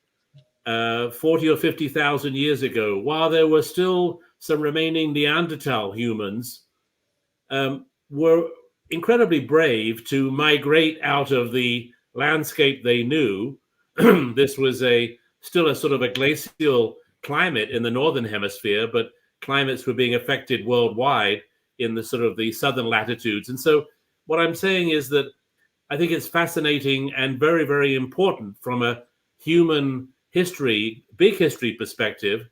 40 or 50,000 years ago, while there were still some remaining Neanderthal humans, were incredibly brave to migrate out of the landscape they knew. This was still a sort of a glacial climate in the northern hemisphere, but climates were being affected worldwide in the sort of the southern latitudes. And so what I'm saying is that I think it's fascinating and very, very important from a human history, big history perspective,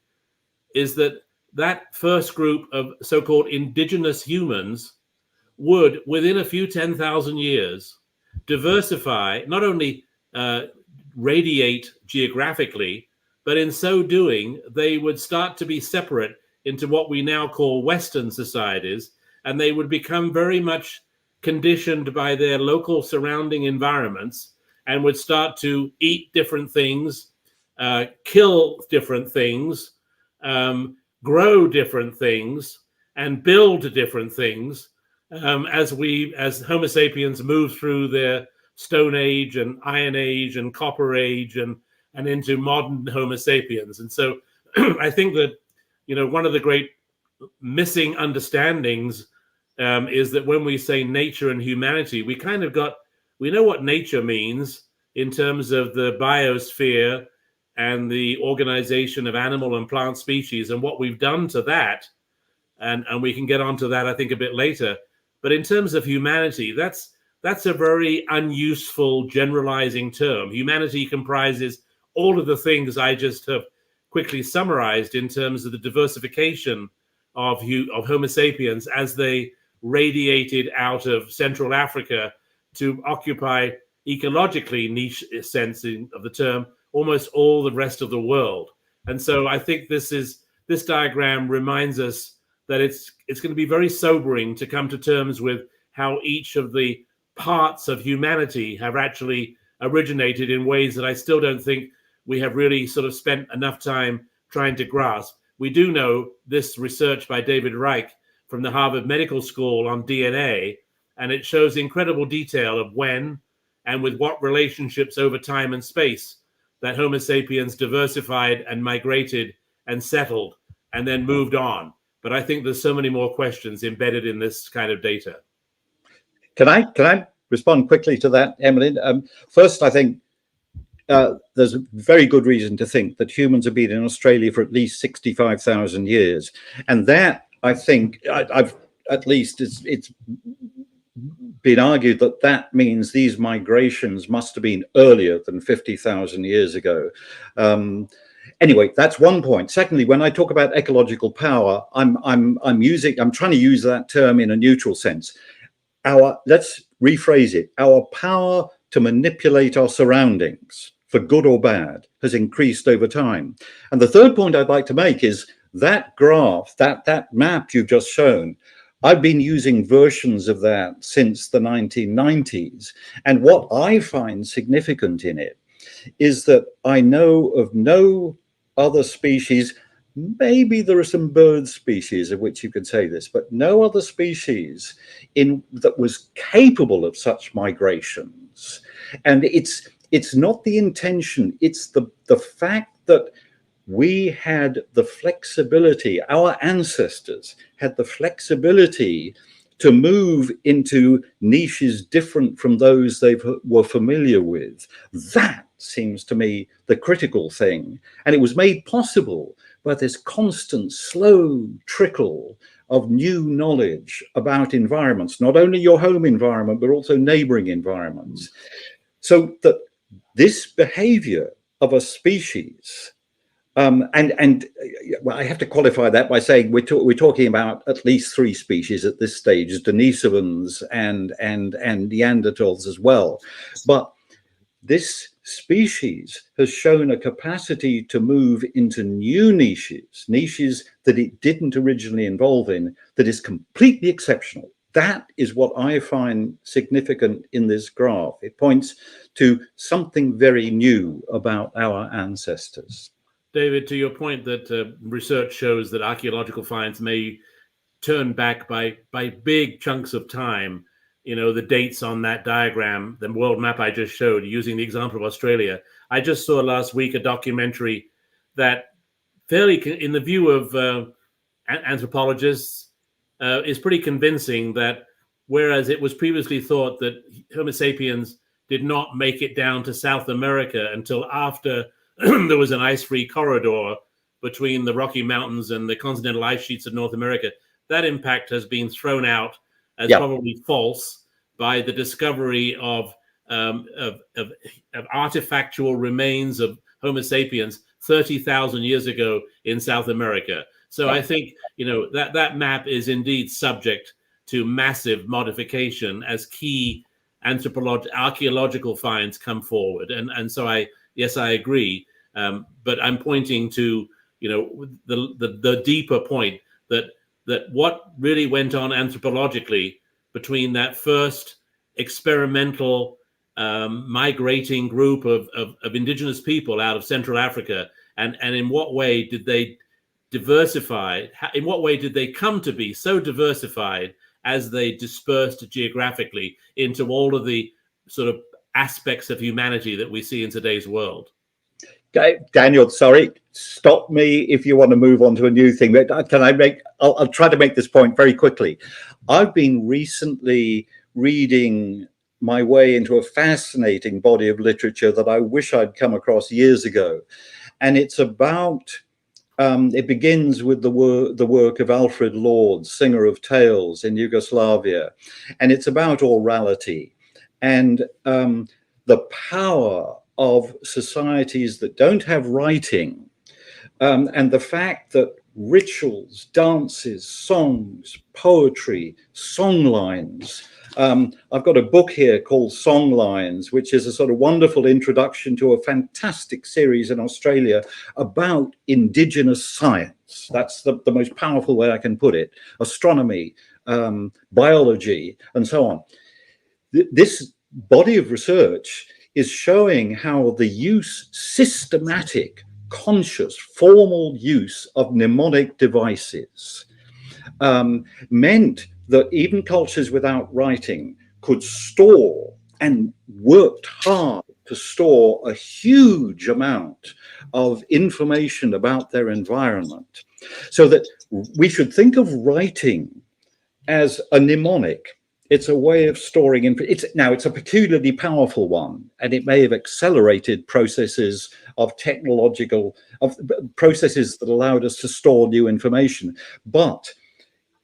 is that that first group of so-called indigenous humans would, within a few 10,000 years, diversify, not only radiate geographically, but in so doing, they would start to be separate into what we now call Western societies, and they would become very much conditioned by their local surrounding environments and would start to eat different things, kill different things, grow different things, and build different things as Homo sapiens move through their Stone Age and Iron Age and Copper Age and into modern Homo sapiens. And so I think that, you know, one of the great missing understandings is that when we say nature and humanity, we know what nature means in terms of the biosphere and the organization of animal and plant species and what we've done to that. And we can get onto that, I think, a bit later. But in terms of humanity, that's a very unuseful generalizing term. Humanity comprises all of the things I just have quickly summarized in terms of the diversification of Homo sapiens as they radiated out of Central Africa to occupy ecologically niche sensing of the term almost all the rest of the world. And so I think this diagram reminds us that it's going to be very sobering to come to terms with how each of the parts of humanity have actually originated in ways that I still don't think we have really sort of spent enough time trying to grasp. We do know this research by David Reich from the Harvard Medical School on DNA, and it shows incredible detail of when and with what relationships over time and space that Homo sapiens diversified and migrated and settled and then moved on. But I think there's so many more questions embedded in this kind of data. Can I respond quickly to that, Emlyn? First, I think there's a very good reason to think that humans have been in Australia for at least 65,000 years. And that, I think, I've at least it's been argued that means these migrations must have been earlier than 50,000 years ago. Anyway, that's one point. Secondly, when I talk about ecological power, I'm trying to use that term in a neutral sense. Let's rephrase it. Our power to manipulate our surroundings, for good or bad, has increased over time. And the third point I'd like to make is that graph, that map you've just shown, I've been using versions of that since the 1990s. And what I find significant in it is that I know of no other species, maybe there are some bird species of which you could say this, but no other species that was capable of such migrations. And it's not the intention, it's the fact that we had the flexibility, our ancestors had the flexibility to move into niches different from those they were familiar with. That seems to me the critical thing. And it was made possible by this constant, slow trickle of new knowledge about environments, not only your home environment, but also neighboring environments. So that this behavior of a species, well, I have to qualify that by saying we're talking about at least 3 species at this stage, Denisovans and Neanderthals as well. But this species has shown a capacity to move into new niches that it didn't originally involve in, that is completely exceptional. That is what I find significant in this graph. It points to something very new about our ancestors. David, to your point that research shows that archaeological finds may turn back by big chunks of time, the dates on that diagram, the world map I just showed, using the example of Australia. I just saw last week a documentary that in the view of anthropologists, is pretty convincing that whereas it was previously thought that Homo sapiens did not make it down to South America until after there was an ice-free corridor between the Rocky Mountains and the continental ice sheets of North America, that impact has been thrown out as probably false by the discovery of artifactual remains of Homo sapiens 30,000 years ago in South America. So I think that map is indeed subject to massive modification as key archaeological finds come forward, and so I agree, but I'm pointing to the deeper point that what really went on anthropologically between that first experimental migrating group of indigenous people out of Central Africa, and in what way did they diversify? In what way did they come to be so diversified as they dispersed geographically into all of the sort of aspects of humanity that we see in today's world? Daniel, sorry, stop me if you want to move on to a new thing. I'll try to make this point very quickly. I've been recently reading my way into a fascinating body of literature that I wish I'd come across years ago. And it's about, it begins with the work of Alfred Lord, singer of tales in Yugoslavia. And it's about orality and the power of societies that don't have writing, and the fact that rituals, dances, songs, poetry, songlines. I've got a book here called Songlines, which is a sort of wonderful introduction to a fantastic series in Australia about indigenous science. That's the most powerful way I can put it. Astronomy, biology, and so on. This body of research is showing how the systematic, conscious, formal use of mnemonic devices meant that even cultures without writing could store, and worked hard to store, a huge amount of information about their environment. So that we should think of writing as a mnemonic. It's a way of storing information. It's a peculiarly powerful one, and it may have accelerated processes of processes that allowed us to store new information. But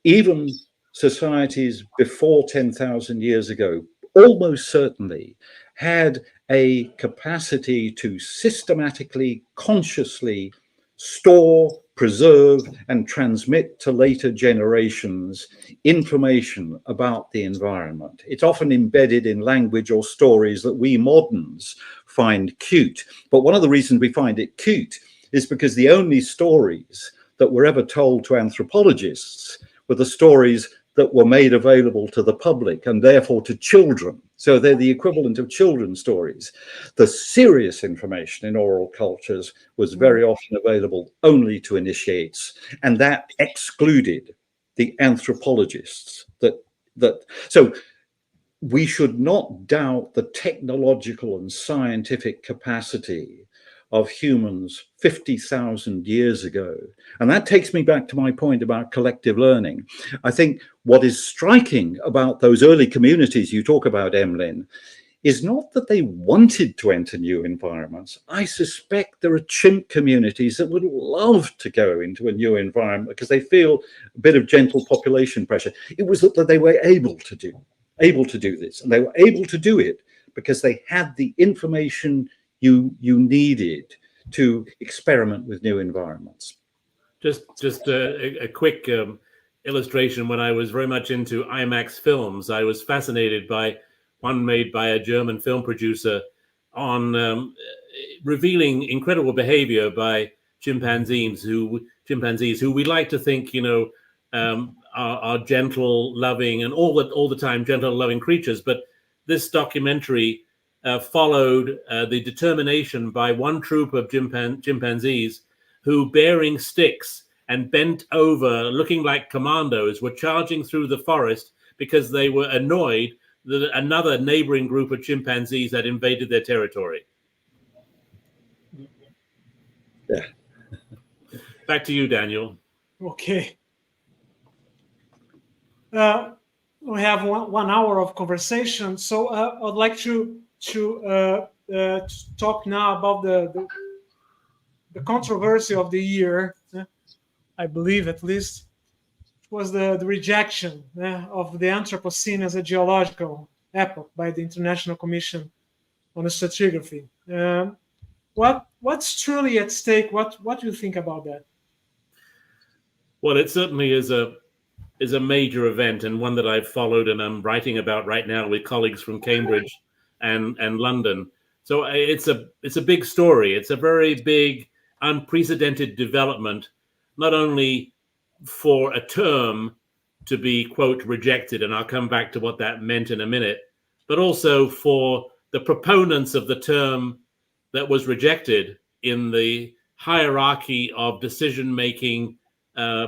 even societies before 10,000 years ago almost certainly had a capacity to systematically, consciously store, preserve, and transmit to later generations information about the environment. It's often embedded in language or stories that we moderns find cute. But one of the reasons we find it cute is because the only stories that were ever told to anthropologists were the stories that were made available to the public and therefore to children. So they're the equivalent of children's stories. The serious information in oral cultures was very often available only to initiates, and that excluded the anthropologists. So we should not doubt the technological and scientific capacity of humans 50,000 years ago. And that takes me back to my point about collective learning. I think what is striking about those early communities you talk about, Emlyn, is not that they wanted to enter new environments. I suspect there are chimp communities that would love to go into a new environment because they feel a bit of gentle population pressure. It was that they were able to do this, and they were able to do it because they had the information you needed to experiment with new environments. Just a quick illustration. When I was very much into IMAX films, I was fascinated by one made by a German film producer on revealing incredible behavior by chimpanzees who we like to think are gentle, loving, and all the time gentle, loving creatures. But this documentary followed the determination by one troop of chimpanzees who, bearing sticks and bent over, looking like commandos, were charging through the forest because they were annoyed that another neighboring group of chimpanzees had invaded their territory. Yeah. Back to you, Daniel. Okay. We have one hour of conversation, so I'd like to talk now about the controversy of the year. I believe, at least, was the rejection of the Anthropocene as a geological epoch by the International Commission on Stratigraphy. What's truly at stake? What do you think about that? Well, it certainly is a major event, and one that I've followed and I'm writing about right now with colleagues from Cambridge and London. So it's a big story. It's a very big, unprecedented development, not only for a term to be, quote, rejected, and I'll come back to what that meant in a minute, but also for the proponents of the term that was rejected in the hierarchy of decision-making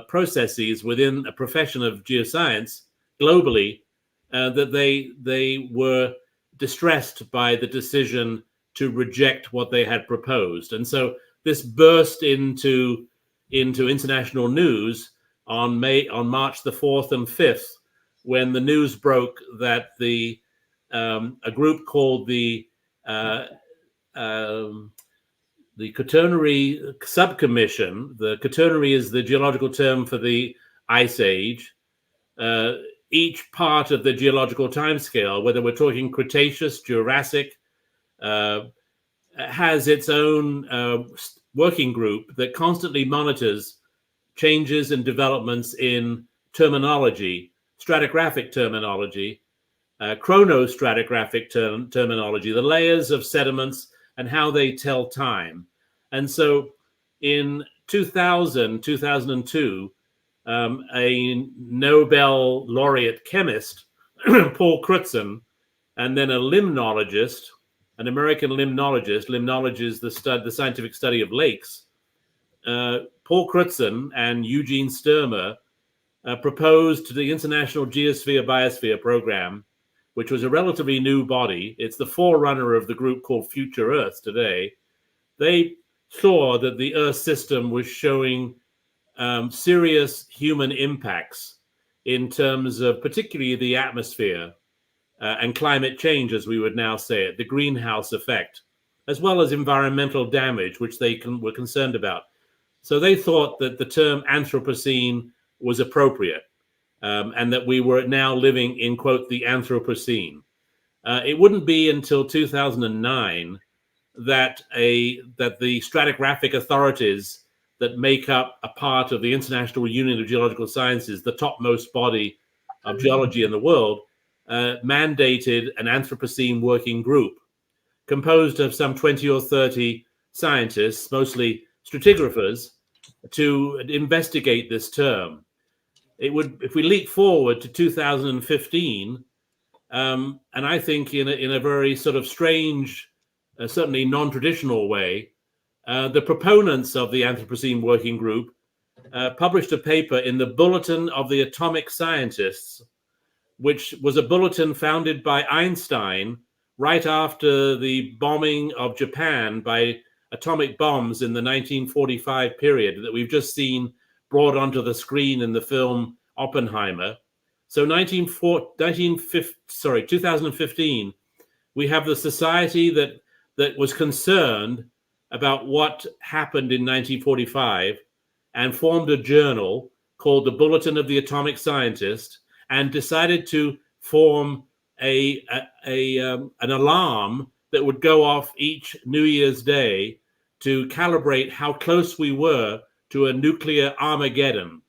processes within a profession of geoscience globally, that they were distressed by the decision to reject what they had proposed. And so this burst into international news on March the 4th and 5th, when the news broke that a group called the Quaternary Subcommission. The Quaternary is the geological term for the Ice Age. Each part of the geological timescale, whether we're talking Cretaceous, Jurassic, has its own working group that constantly monitors changes and developments in terminology, stratigraphic terminology, chronostratigraphic terminology, the layers of sediments and how they tell time. And so in 2002, a Nobel laureate chemist, Paul Crutzen, and then a limnologist, an American limnologist. Limnology is the scientific study of lakes. Paul Crutzen and Eugene Sturmer proposed to the International Geosphere-Biosphere Program, which was a relatively new body. It's the forerunner of the group called Future Earth today. They saw that the Earth system was showing serious human impacts in terms of particularly the atmosphere and climate change, as we would now say it, the greenhouse effect, as well as environmental damage, which they were concerned about. So they thought that the term Anthropocene was appropriate, and that we were now living in, quote, the Anthropocene. It wouldn't be until 2009 that the stratigraphic authorities that make up a part of the International Union of Geological Sciences, the topmost body of geology in the world, mandated an Anthropocene working group composed of some 20 or 30 scientists, mostly stratigraphers, to investigate this term. It would, if we leap forward to 2015, and I think in a very sort of strange, certainly non-traditional way, the proponents of the Anthropocene Working Group published a paper in the Bulletin of the Atomic Scientists, which was a bulletin founded by Einstein right after the bombing of Japan by atomic bombs in the 1945 period that we've just seen brought onto the screen in the film Oppenheimer. So 2015, we have the society that was concerned about what happened in 1945 and formed a journal called the Bulletin of the Atomic Scientist, and decided to form an alarm that would go off each New Year's Day to calibrate how close we were to a nuclear Armageddon.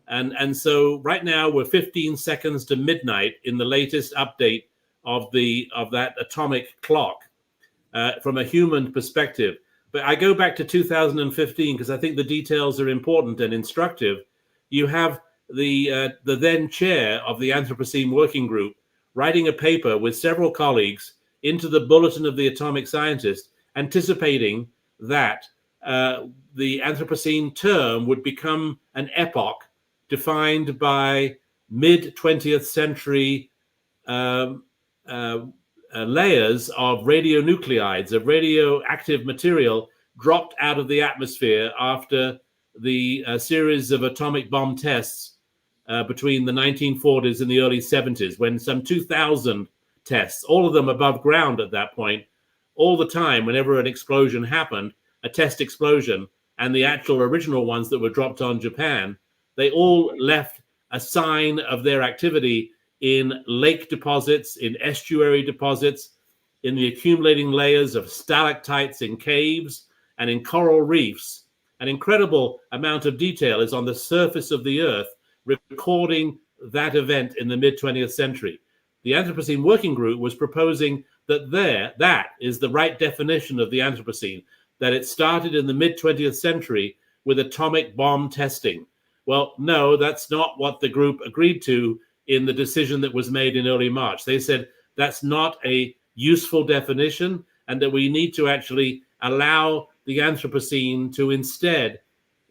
And so right now we're 15 seconds to midnight in the latest update of that atomic clock from a human perspective. But I go back to 2015 because I think the details are important and instructive. You have the then chair of the Anthropocene Working Group writing a paper with several colleagues into the Bulletin of the Atomic Scientist, anticipating that the Anthropocene term would become an epoch defined by mid-20th century layers of radionuclides, of radioactive material dropped out of the atmosphere after the series of atomic bomb tests between the 1940s and the early 70s, when some 2,000 tests, all of them above ground at that point, all the time, whenever an explosion happened, a test explosion, and the actual original ones that were dropped on Japan, they all left a sign of their activity in lake deposits, in estuary deposits, in the accumulating layers of stalactites in caves and in coral reefs. An incredible amount of detail is on the surface of the Earth recording that event in the mid-20th century. The Anthropocene Working Group was proposing that that is the right definition of the Anthropocene, that it started in the mid-20th century with atomic bomb testing. Well, no, that's not what the group agreed to in the decision that was made in early March. They said that's not a useful definition, and that we need to actually allow the Anthropocene to instead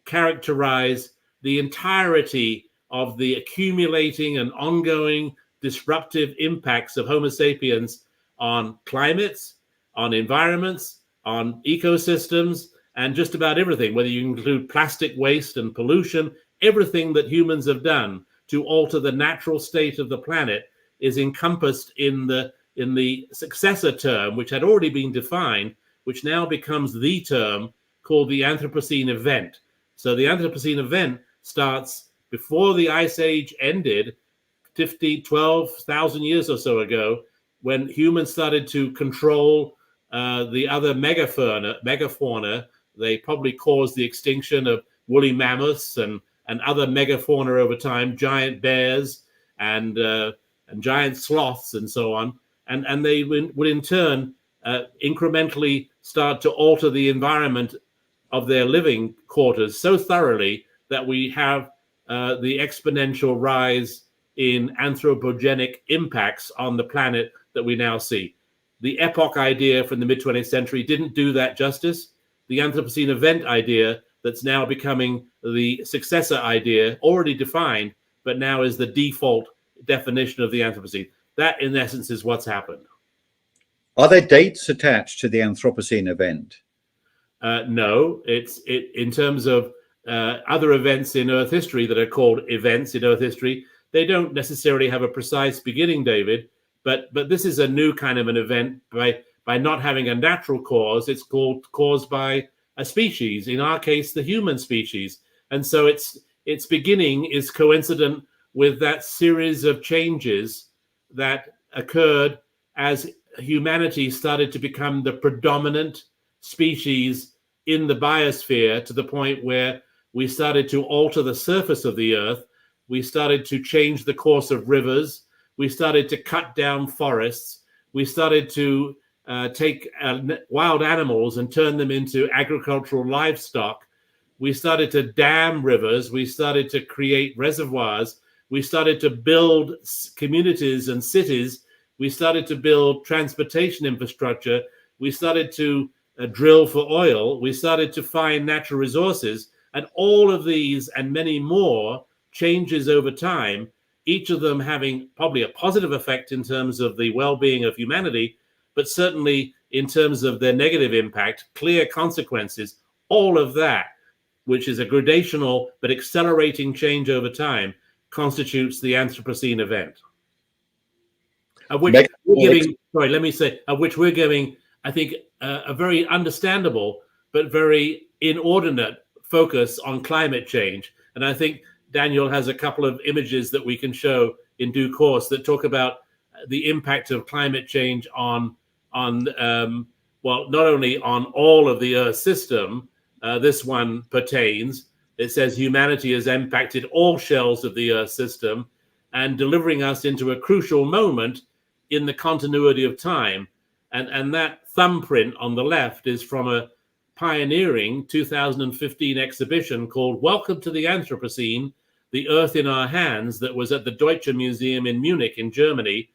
characterize the entirety of the accumulating and ongoing disruptive impacts of Homo sapiens on climates, on environments, on ecosystems, and just about everything, whether you include plastic waste and pollution. Everything that humans have done to alter the natural state of the planet is encompassed in the successor term, which had already been defined, which now becomes the term called the Anthropocene event. So the Anthropocene event starts before the Ice Age ended 12,000 years or so ago, when humans started to control the other megafauna. They probably caused the extinction of woolly mammoths and other megafauna over time, giant bears and giant sloths and so on. And they would in turn incrementally start to alter the environment of their living quarters so thoroughly that we have the exponential rise in anthropogenic impacts on the planet that we now see. The epoch idea from the mid-20th century didn't do that justice. The Anthropocene event idea that's now becoming the successor idea, already defined, but now is the default definition of the Anthropocene. That, in essence, is what's happened. Are there dates attached to the Anthropocene event? No, it's in terms of other events in Earth history that are called events in Earth history. They don't necessarily have a precise beginning, David, but this is a new kind of an event by not having a natural cause. It's caused by a species, in our case, the human species. And so its beginning is coincident with that series of changes that occurred as humanity started to become the predominant species in the biosphere, to the point where we started to alter the surface of the Earth. We started to change the course of rivers. We started to cut down forests. We started to take wild animals and turn them into agricultural livestock. We started to dam rivers. We started to create reservoirs. We started to build communities and cities. We started to build transportation infrastructure. We started to drill for oil. We started to find natural resources. And all of these and many more changes over time, each of them having probably a positive effect in terms of the well-being of humanity, but certainly in terms of their negative impact, clear consequences, all of that, which is a gradational but accelerating change over time, constitutes the Anthropocene event. Of which we're giving, I think, a very understandable but very inordinate focus on climate change. And I think Daniel has a couple of images that we can show in due course that talk about the impact of climate change on well, not only on all of the Earth system. This one pertains. It says humanity has impacted all shells of the Earth system and delivering us into a crucial moment in the continuity of time. And that thumbprint on the left is from a pioneering 2015 exhibition called Welcome to the Anthropocene, The Earth in Our Hands, that was at the Deutsche Museum in Munich in Germany,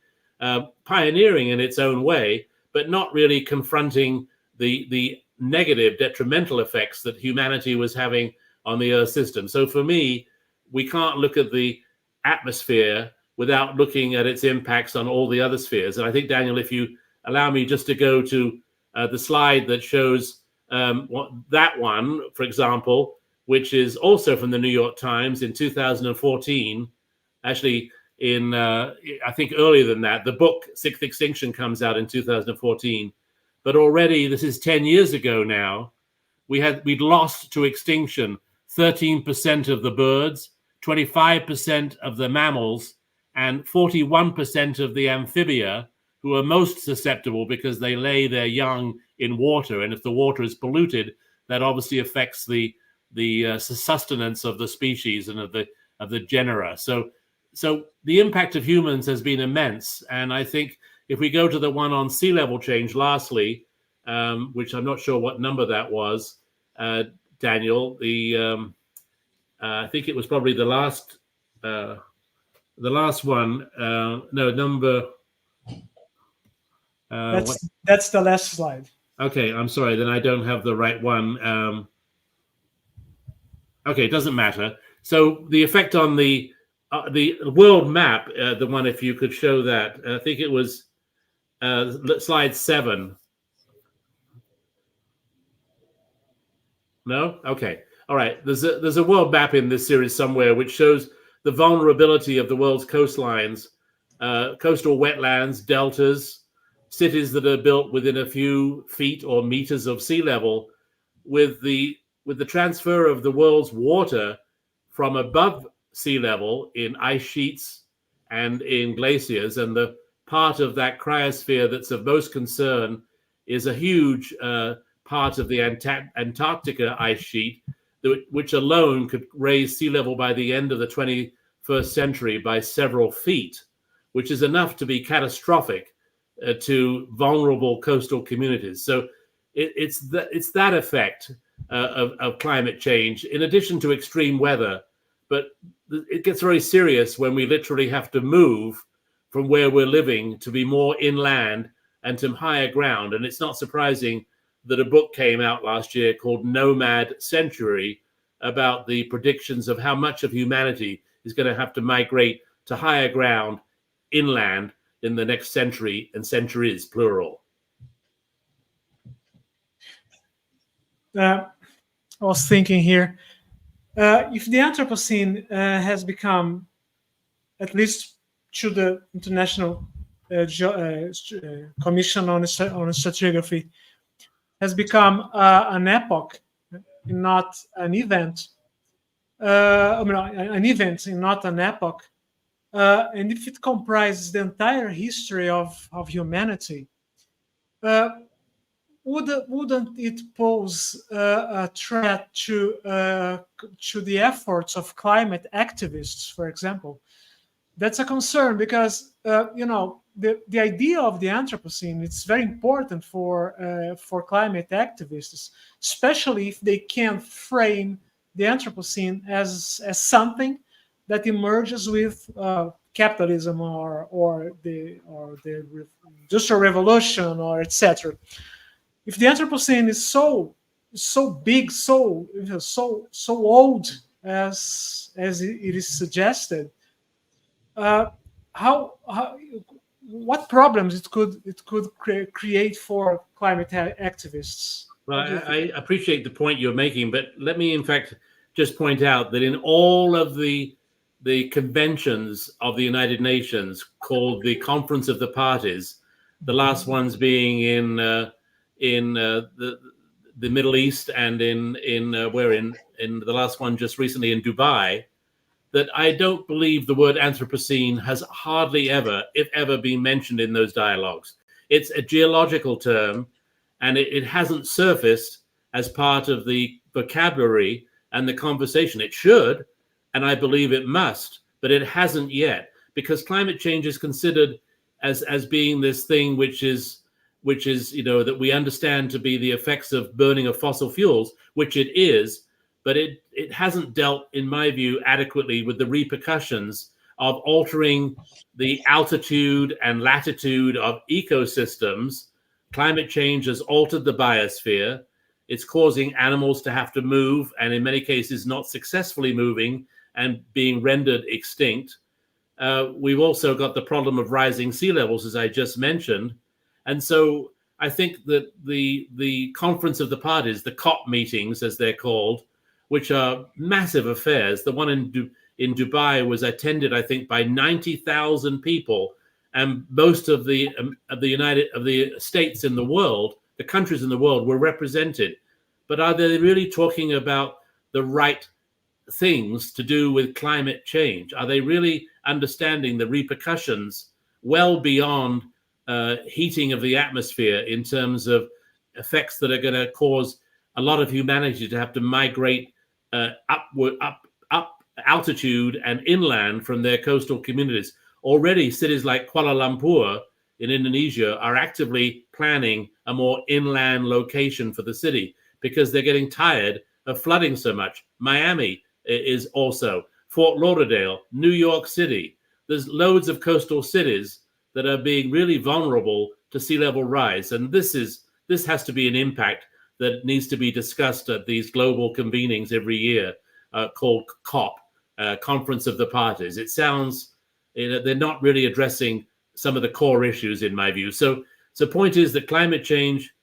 pioneering in its own way, but not really confronting the negative, detrimental effects that humanity was having on the Earth system. So for me, we can't look at the atmosphere without looking at its impacts on all the other spheres. And I think, Daniel, if you allow me just to go to the slide that shows that one, for example, which is also from the New York Times in 2014, actually I think earlier than that. The book Sixth Extinction comes out in 2014, but already this is 10 years ago now. We'd lost to extinction 13% of the birds, 25% of the mammals, and 41% of the amphibia, who are most susceptible because they lay their young in water, and if the water is polluted, that obviously affects the sustenance of the species and of the genera. So the impact of humans has been immense, and I think if we go to the one on sea level change, lastly, which I'm not sure what number that was, Daniel, I think it was probably the last one. No, number. That's the last slide. Okay, I'm sorry. Then I don't have the right one. Okay, it doesn't matter. So the effect on the world map, the one, if you could show that, I think it was slide 7. No? Okay. All right. There's a world map in this series somewhere which shows the vulnerability of the world's coastlines, coastal wetlands, deltas, cities that are built within a few feet or meters of sea level, with the transfer of the world's water from above sea level in ice sheets and in glaciers. And the part of that cryosphere that's of most concern is a huge part of the Antarctica ice sheet, which alone could raise sea level by the end of the 21st century by several feet, which is enough to be catastrophic to vulnerable coastal communities. So it's that effect of climate change, in addition to extreme weather. But it gets very serious when we literally have to move from where we're living to be more inland and to higher ground. And it's not surprising that a book came out last year called Nomad Century about the predictions of how much of humanity is going to have to migrate to higher ground inland in the next century, and centuries plural. I was thinking here, if the Anthropocene has become, at least to the International Commission on Stratigraphy, has become an epoch, not an event. An event, not an epoch. And if it comprises the entire history of humanity, wouldn't it pose a threat to the efforts of climate activists, for example? That's a concern because the idea of the Anthropocene, it's very important for climate activists, especially if they can frame the Anthropocene as something that emerges with capitalism or the industrial revolution, or etc. If the Anthropocene is so big, so old as it is suggested, what problems it could create for climate activists? Well, I appreciate the point you're making, but let me in fact just point out that in all of the conventions of the United Nations, called the Conference of the Parties, the last ones being in the Middle East, and in the last one just recently in Dubai, that I don't believe the word Anthropocene has hardly ever, if ever, been mentioned in those dialogues. It's a geological term, and it hasn't surfaced as part of the vocabulary and the conversation. It should, and I believe it must, but it hasn't yet, because climate change is considered as being this thing which is that we understand to be the effects of burning of fossil fuels, which it is, but it hasn't dealt, in my view, adequately with the repercussions of altering the altitude and latitude of ecosystems. Climate change has altered the biosphere. It's causing animals to have to move, and in many cases not successfully moving and being rendered extinct. We've also got the problem of rising sea levels, as I just mentioned. And so I think that the Conference of the Parties, the COP meetings, as they're called, which are massive affairs. The one in Dubai was attended, I think, by 90,000 people, and most of the states in the world, the countries in the world, were represented. But are they really talking about the right things to do with climate change? Are they really understanding the repercussions well beyond heating of the atmosphere in terms of effects that are going to cause a lot of humanity to have to migrate up altitude and inland from their coastal communities? Already cities like Kuala Lumpur in Indonesia are actively planning a more inland location for the city because they're getting tired of flooding so much. Miami is also, Fort Lauderdale, New York City. There's loads of coastal cities that are being really vulnerable to sea level rise. And this has to be an impact that needs to be discussed at these global convenings every year called COP, Conference of the Parties. It sounds, they're not really addressing some of the core issues in my view. So point is that climate change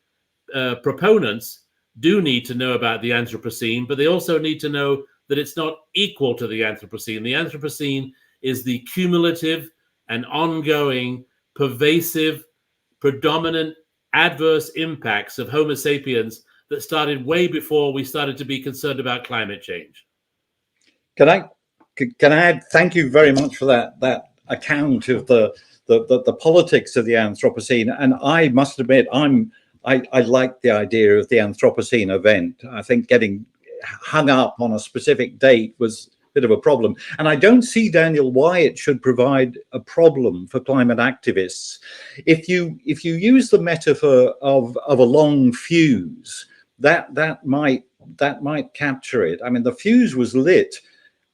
proponents do need to know about the Anthropocene, but they also need to know that it's not equal to the Anthropocene. The Anthropocene is the cumulative and ongoing, pervasive, predominant adverse impacts of Homo sapiens that started way before we started to be concerned about climate change. Can I add? Thank you very much for that account of the politics of the Anthropocene. And I must admit, I like the idea of the Anthropocene event. I think getting hung up on a specific date was a bit of a problem. And I don't see, Daniel, why it should provide a problem for climate activists. If you use the metaphor of a long fuse, that might capture it. I mean, the fuse was lit,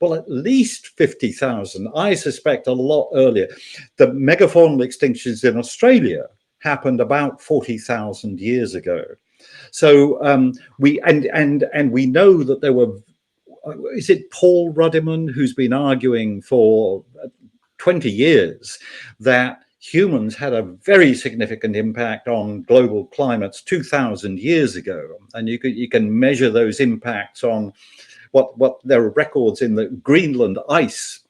well, at least 50,000, I suspect a lot earlier. The megafaunal extinctions in Australia happened about 40,000 years ago. So we know that there were, is it Paul Ruddiman who's been arguing for 20 years that humans had a very significant impact on global climates 2,000 years ago, and you can measure those impacts on what there are records in the Greenland ice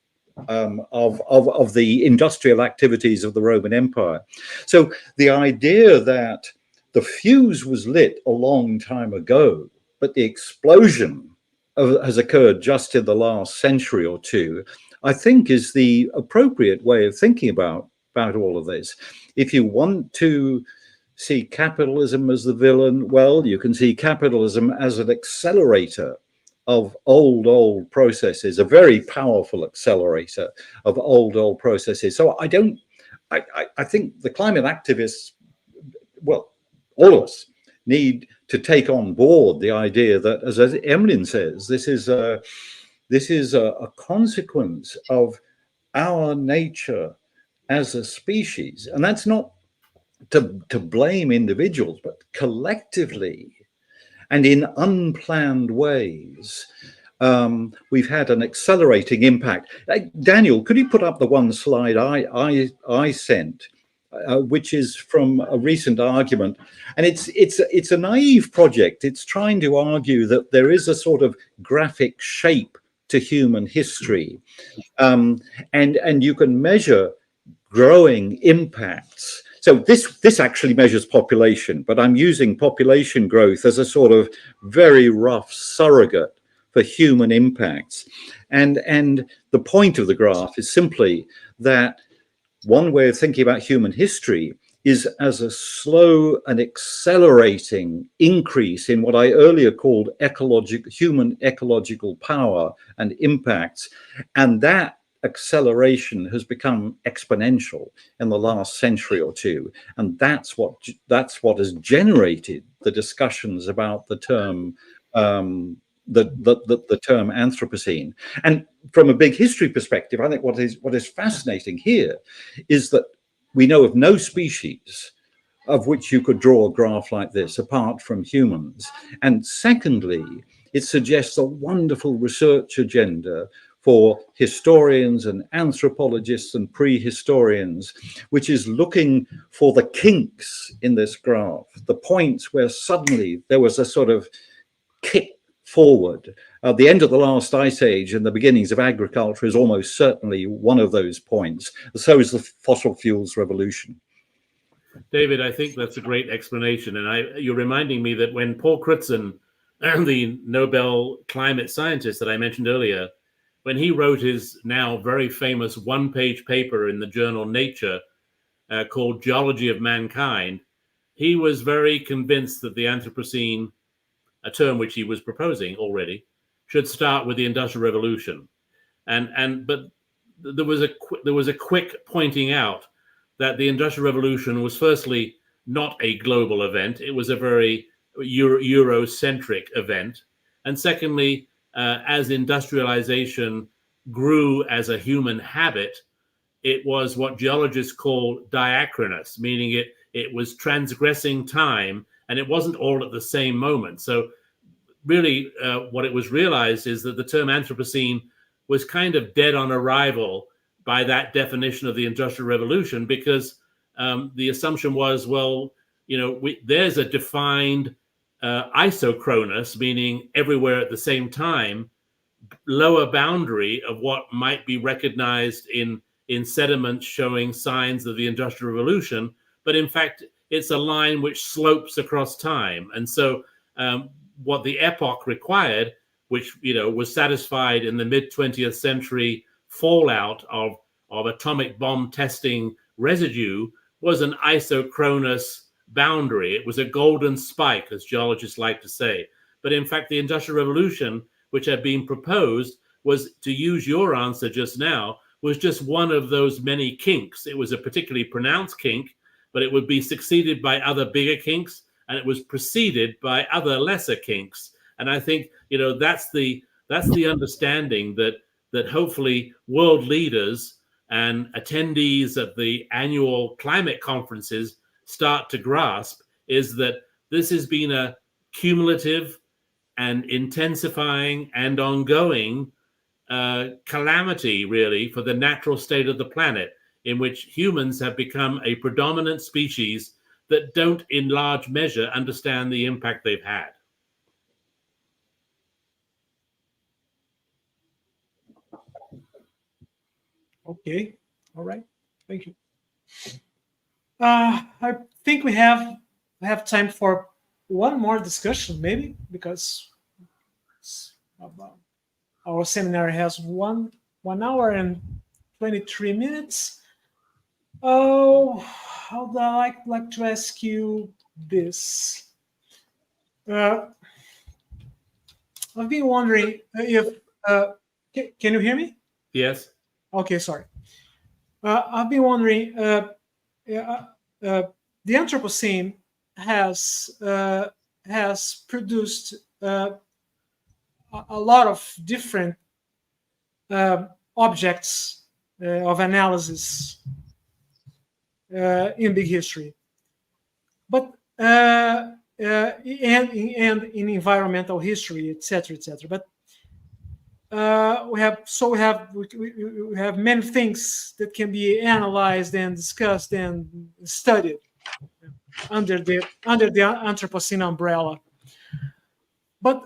of the industrial activities of the Roman Empire. So the idea that the fuse was lit a long time ago, but the explosion has occurred just in the last century or two, I think is the appropriate way of thinking about all of this. If you want to see capitalism as the villain, well, you can see capitalism as an accelerator of old processes, a very powerful accelerator of old processes. So I think the climate activists, well, all of us need to take on board the idea that, as Emlyn says, this is a consequence of our nature as a species. And that's not to blame individuals, but collectively and in unplanned ways, we've had an accelerating impact. Daniel, could you put up the one slide I sent, which is from a recent argument? And it's a naive project. It's trying to argue that there is a sort of graphic shape to human history, and you can measure growing impacts. So this actually measures population, but I'm using population growth as a sort of very rough surrogate for human impacts. And the point of the graph is simply that one way of thinking about human history is as a slow and accelerating increase in what I earlier called human ecological power and impacts. And that acceleration has become exponential in the last century or two, and that's what has generated the discussions about the term the term Anthropocene. And from a big history perspective, I think what is fascinating here is that we know of no species of which you could draw a graph like this apart from humans. And secondly, it suggests a wonderful research agenda for historians and anthropologists and prehistorians, which is looking for the kinks in this graph, the points where suddenly there was a sort of kick forward. The end of the last ice age and the beginnings of agriculture is almost certainly one of those points. So is the fossil fuels revolution. David, I think that's a great explanation. And you're reminding me that when Paul Crutzen, the Nobel climate scientist that I mentioned earlier, when he wrote his now very famous one-page paper in the journal Nature called Geology of Mankind, he was very convinced that the Anthropocene, a term which he was proposing already, should start with the Industrial Revolution. But there was a quick pointing out that the Industrial Revolution was firstly not a global event. It was a very Eurocentric event. And secondly, as industrialization grew as a human habit, it was what geologists call diachronous, meaning it was transgressing time, and it wasn't all at the same moment. So really what it was realized is that the term Anthropocene was kind of dead on arrival by that definition of the Industrial Revolution, because the assumption was, well, there's a defined isochronous, meaning everywhere at the same time, lower boundary of what might be recognized in sediments showing signs of the Industrial Revolution. But in fact, it's a line which slopes across time. And so what the epoch required, which was satisfied in the mid-20th century fallout of atomic bomb testing residue, was an isochronous boundary. It was a golden spike, as geologists like to say. But in fact, the Industrial Revolution, which had been proposed, was, to use your answer just now, was just one of those many kinks. It was a particularly pronounced kink, but it would be succeeded by other bigger kinks, and it was preceded by other lesser kinks. And I think that's the understanding that hopefully world leaders and attendees of the annual climate conferences start to grasp, is that this has been a cumulative and intensifying and ongoing calamity, really, for the natural state of the planet, in which humans have become a predominant species that don't, in large measure, understand the impact they've had. Okay, all right, thank you. I think we have time for one more discussion, maybe, because our seminar has 1 hour and 23 minutes. Oh, how would I like to ask you this? I've been wondering if can you hear me? Yes. Okay, sorry. I've been wondering. The Anthropocene has produced a lot of different objects of analysis in big history, but and in environmental history, etc., etc. But we have many things that can be analyzed and discussed and studied under the Anthropocene umbrella. But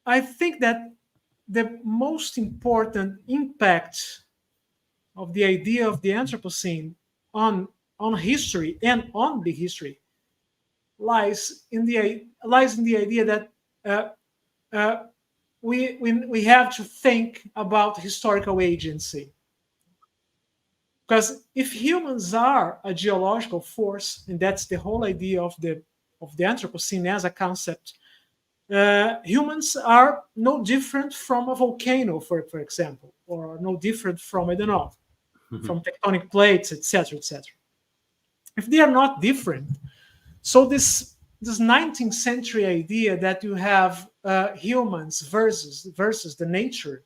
I think that the most important impact of the idea of the Anthropocene on history and on big history lies in the idea that we have to think about historical agency. Because if humans are a geological force, and that's the whole idea of the Anthropocene as a concept, humans are no different from a volcano, for example, or no different from, I don't know, from tectonic plates, etc., etc. If they are not different, so this 19th century idea that you have humans versus the nature,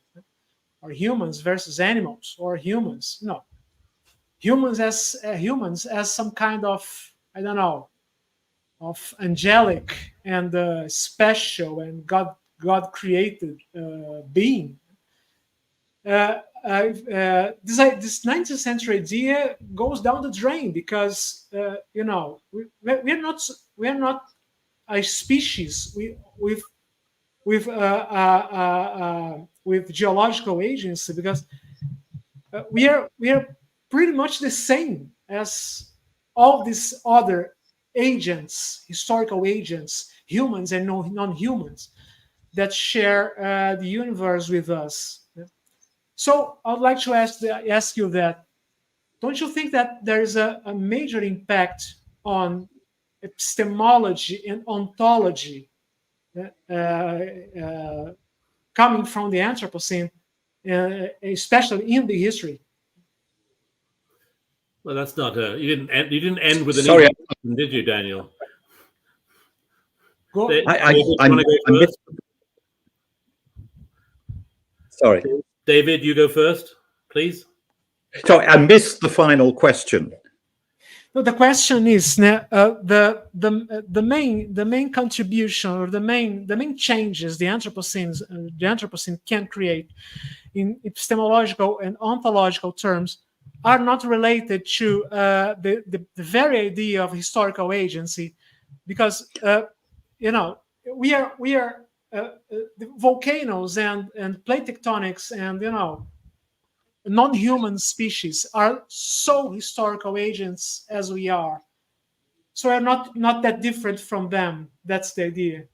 or humans versus animals, or humans as some kind of, I don't know, angelic and special and God created being. This 19th century idea goes down the drain because we're not a species with geological agency, because we are pretty much the same as all these other agents, historical agents, humans and non-humans, that share the universe with us. So I'd like to ask you that, don't you think that there is a major impact on epistemology and ontology coming from the Anthropocene, especially in the history? Well, that's not you didn't end with an Sorry, easy question, did you, Daniel? Go. Sorry, David, you go first, please. Sorry, I missed the final question. No, the question is the main contribution, or the main changes the Anthropocene can create in epistemological and ontological terms are not related to the very idea of historical agency, because we are the volcanoes and plate tectonics and non-human species are so historical agents as we are, so we're not that different from them. That's the idea.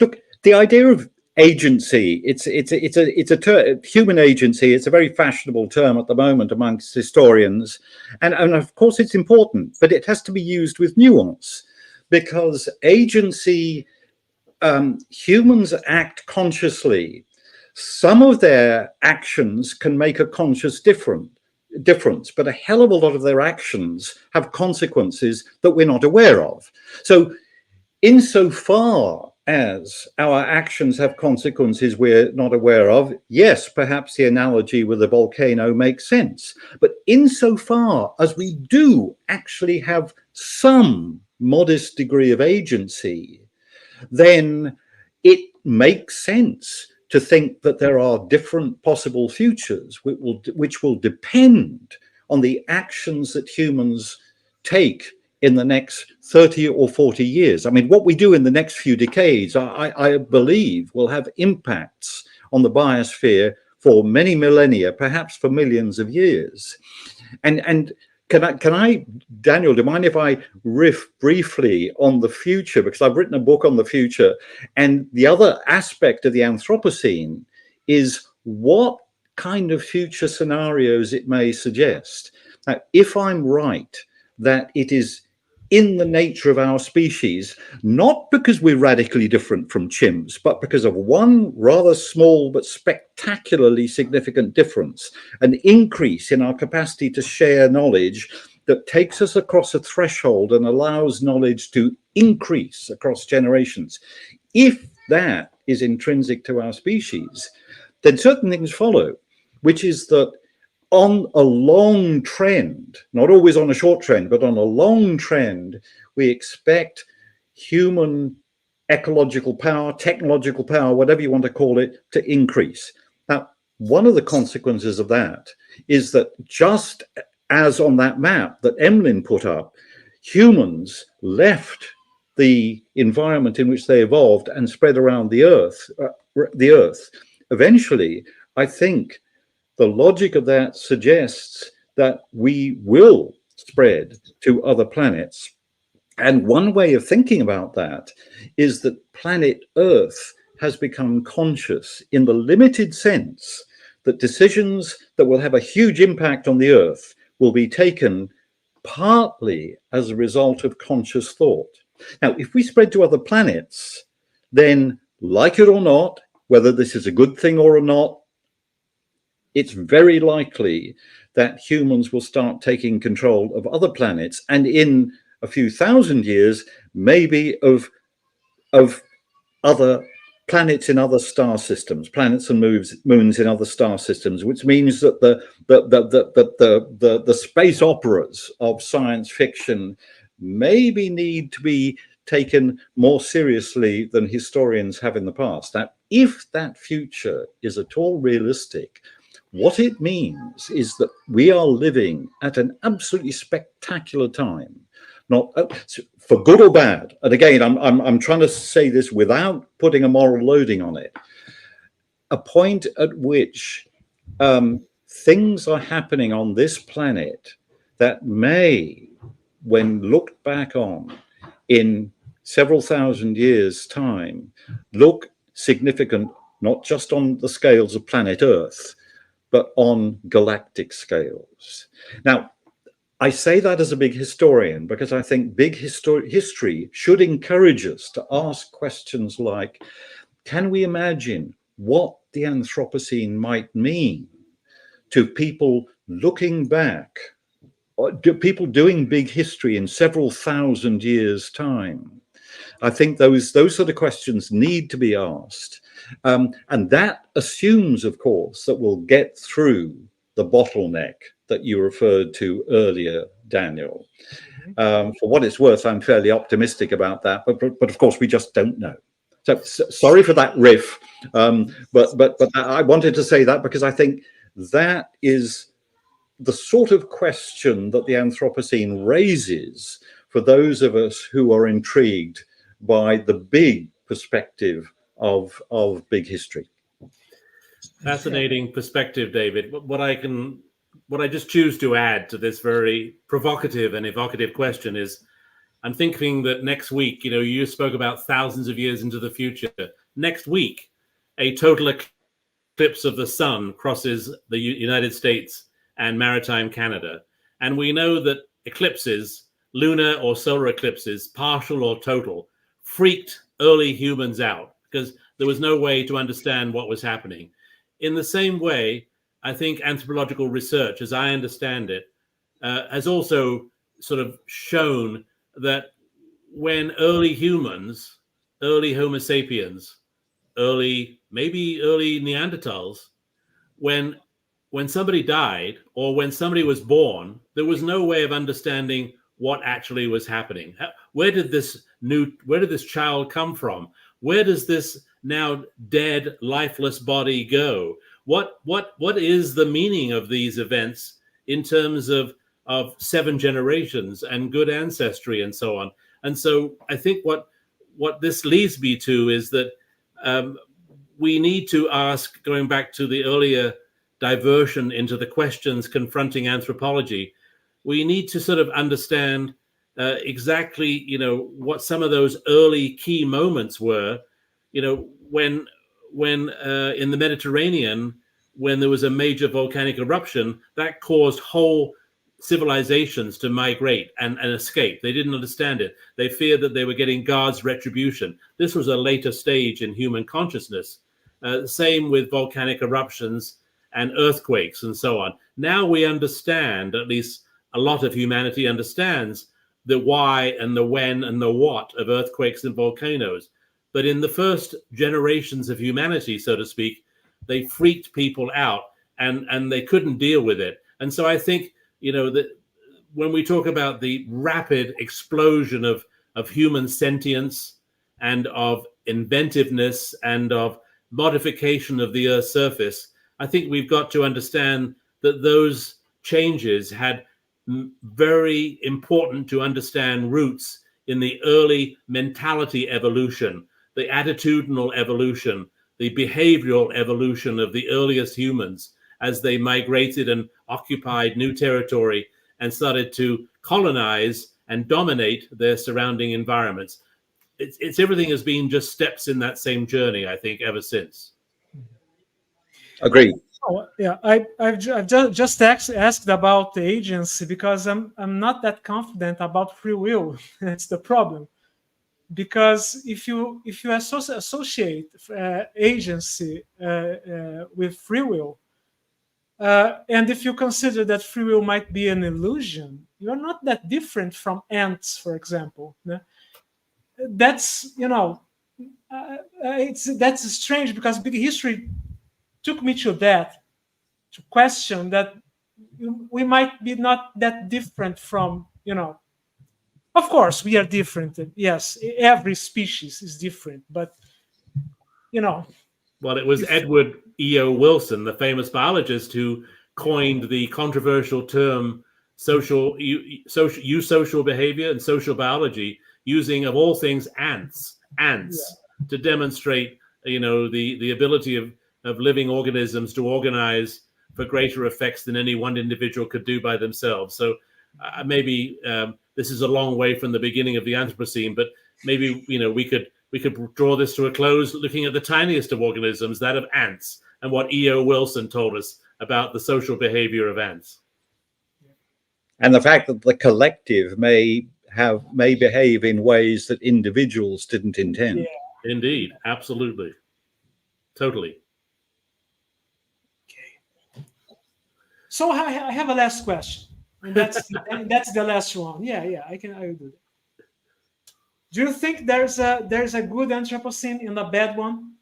Look, the idea of agency, it's a human agency. It's a very fashionable term at the moment amongst historians, and of course it's important, but it has to be used with nuance, because agency, humans act consciously. Some of their actions can make a conscious difference, but a hell of a lot of their actions have consequences that we're not aware of. So insofar as our actions have consequences we're not aware of, yes, perhaps the analogy with the volcano makes sense. But insofar as we do actually have some modest degree of agency, then it makes sense to think that there are different possible futures which will depend on the actions that humans take in the next 30 or 40 years. I mean, what we do in the next few decades, I believe, will have impacts on the biosphere for many millennia, perhaps for millions of years. And can I, Daniel, do you mind if I riff briefly on the future? Because I've written a book on the future. And the other aspect of the Anthropocene is what kind of future scenarios it may suggest. Now, if I'm right that it is in the nature of our species, not because we're radically different from chimps, but because of one rather small but spectacularly significant difference, an increase in our capacity to share knowledge that takes us across a threshold and allows knowledge to increase across generations. If that is intrinsic to our species, then certain things follow, which is that on a long trend, not always on a short trend, but on a long trend, we expect human ecological power, technological power, whatever you want to call it, to increase. Now, one of the consequences of that is that just as on that map that Emlyn put up, humans left the environment in which they evolved and spread around the Earth. Eventually, I think the logic of that suggests that we will spread to other planets. And one way of thinking about that is that planet Earth has become conscious in the limited sense that decisions that will have a huge impact on the Earth will be taken partly as a result of conscious thought. Now, if we spread to other planets, then, like it or not, whether this is a good thing or not, it's very likely that humans will start taking control of other planets, and in a few thousand years, maybe of other planets in other star systems, planets and moons in other star systems, which means that the space operas of science fiction maybe need to be taken more seriously than historians have in the past. That if that future is at all realistic, what it means is that we are living at an absolutely spectacular time, not for good or bad. And again, I'm trying to say this without putting a moral loading on it. A point at which things are happening on this planet that may, when looked back on in several thousand years' time, look significant, not just on the scales of planet Earth, but on galactic scales. Now, I say that as a big historian because I think big history should encourage us to ask questions like, can we imagine what the Anthropocene might mean to people looking back, or people doing big history in several thousand years' time? I think those sort of questions need to be asked. And that assumes, of course, that we'll get through the bottleneck that you referred to earlier, Daniel. For what it's worth, I'm fairly optimistic about that, but of course we just don't know. So sorry for that riff, but I wanted to say that because I think that is the sort of question that the Anthropocene raises for those of us who are intrigued by the big perspective of big history. Fascinating perspective, David. What I just choose to add to this very provocative and evocative question is, I'm thinking that next week, you spoke about thousands of years into the future. Next week, a total eclipse of the sun crosses the United States and maritime Canada. And we know that eclipses, lunar or solar eclipses, partial or total, freaked early humans out because there was no way to understand what was happening. In the same way, I think anthropological research, as I understand it, has also sort of shown that when early humans, early Homo sapiens, maybe early Neanderthals, when somebody died or when somebody was born, there was no way of understanding what actually was happening. Where did this child come from? Where does this now dead, lifeless body go? What is the meaning of these events in terms of 7 generations and good ancestry and so on? And so I think what this leads me to is that we need to ask, going back to the earlier diversion into the questions confronting anthropology, we need to sort of understand exactly, what some of those early key moments were, when in the Mediterranean, when there was a major volcanic eruption that caused whole civilizations to migrate and escape. They didn't understand it. They feared that they were getting God's retribution. This was a later stage in human consciousness. Same with volcanic eruptions and earthquakes and so on. Now we understand, at least a lot of humanity understands, the why and the when and the what of earthquakes and volcanoes. But in the first generations of humanity, so to speak, they freaked people out and they couldn't deal with it. And so I think, that when we talk about the rapid explosion of human sentience and of inventiveness and of modification of the Earth's surface, I think we've got to understand that those changes had very important to understand roots in the early mentality evolution, the attitudinal evolution, the behavioral evolution of the earliest humans as they migrated and occupied new territory and started to colonize and dominate their surrounding environments. It's everything has been just steps in that same journey, I think, ever since. Agreed. Oh, yeah, I've just asked about the agency because I'm not that confident about free will. That's the problem. Because if you associate agency with free will, and if you consider that free will might be an illusion, you're not that different from ants, for example. That's that's strange because big history took me to question that we might be not that different from Of course, we are different. Yes, every species is different, but you know. Well, it was Edward E.O. Wilson, the famous biologist, who coined the controversial term social behavior and social biology, using, of all things, ants to demonstrate, the ability of living organisms to organize for greater effects than any one individual could do by themselves. So maybe this is a long way from the beginning of the Anthropocene, but maybe we could draw this to a close looking at the tiniest of organisms, that of ants, and what E.O. Wilson told us about the social behavior of ants. And the fact that the collective may behave in ways that individuals didn't intend. Yeah. Indeed, absolutely, totally. Okay. So I have a last question, and that's the last one. Yeah, I will do that. Do you think there's a good Anthropocene and a bad one?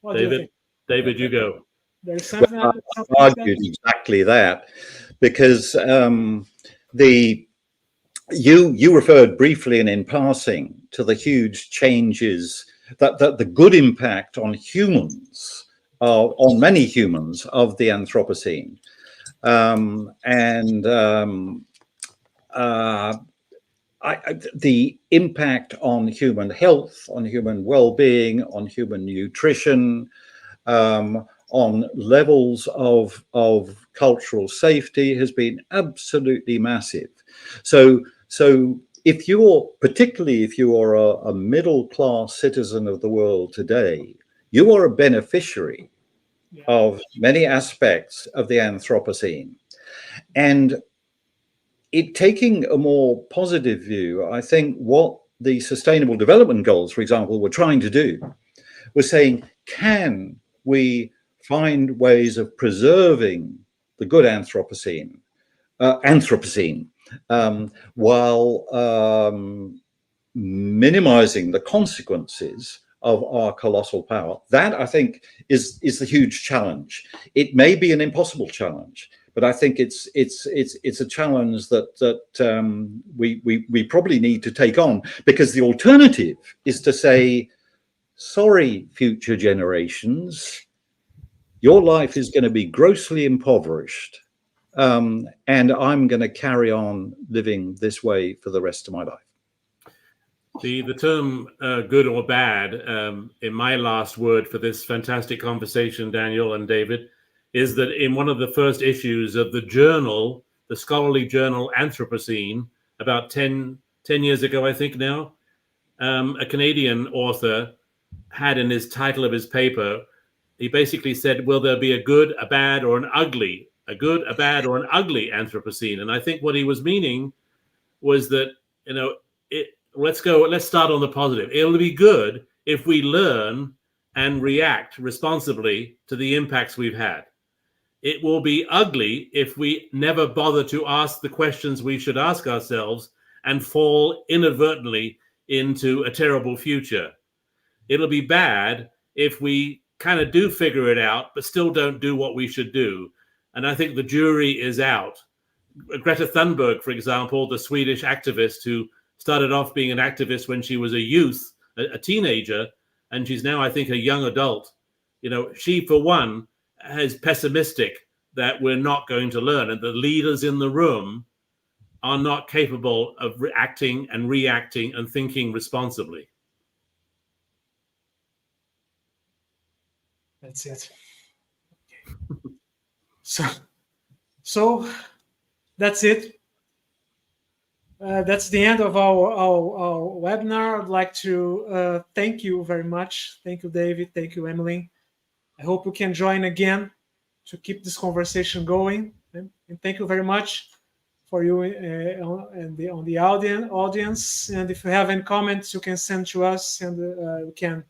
What do you think? David, you go. There's something. Well, I argued exactly that, because you referred briefly and in passing to the huge changes that the good impact on humans, on many humans, of the Anthropocene, the impact on human health, on human well-being, on human nutrition, on levels of cultural safety has been absolutely massive. So particularly if you are a middle-class citizen of the world today, you are a beneficiary of many aspects of the Anthropocene. And taking a more positive view, I think what the Sustainable Development Goals, for example, were trying to do was saying, can we find ways of preserving the good Anthropocene, while minimizing the consequences of our colossal power? That, I think, is the huge challenge. It may be an impossible challenge, but I think it's a challenge that we probably need to take on, because the alternative is to say, sorry, future generations, your life is going to be grossly impoverished, and I'm going to carry on living this way for the rest of my life. The term good or bad, in my last word for this fantastic conversation, Daniel and David, is that in one of the first issues of the journal, the scholarly journal Anthropocene, about 10 years ago, I think now, a Canadian author had in his title of his paper, he basically said, will there be a good, a bad, or an ugly, a good, a bad, or an ugly Anthropocene? And I think what he was meaning was that, let's start on the positive. It'll be good if we learn and react responsibly to the impacts we've had. It will be ugly if we never bother to ask the questions we should ask ourselves and fall inadvertently into a terrible future. It'll be bad if we kind of do figure it out, but still don't do what we should do. And I think the jury is out. Greta Thunberg, for example, the Swedish activist who started off being an activist when she was a youth, a teenager, and she's now, I think, a young adult. She, for one, is pessimistic that we're not going to learn, and the leaders in the room are not capable of acting and reacting and thinking responsibly. That's it. Okay. So that's it. That's the end of our webinar. I'd like to thank you very much. Thank you, David. Thank you, Emlyn. I hope you can join again to keep this conversation going. And thank you very much for you and on the audience. And if you have any comments, you can send to us, and we can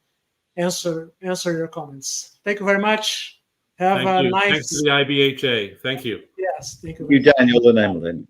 answer your comments. Thank you very much. Have a nice. Thanks to the IBHA. Thank you. Yes, thank you. Thank you, Daniel and Emlyn.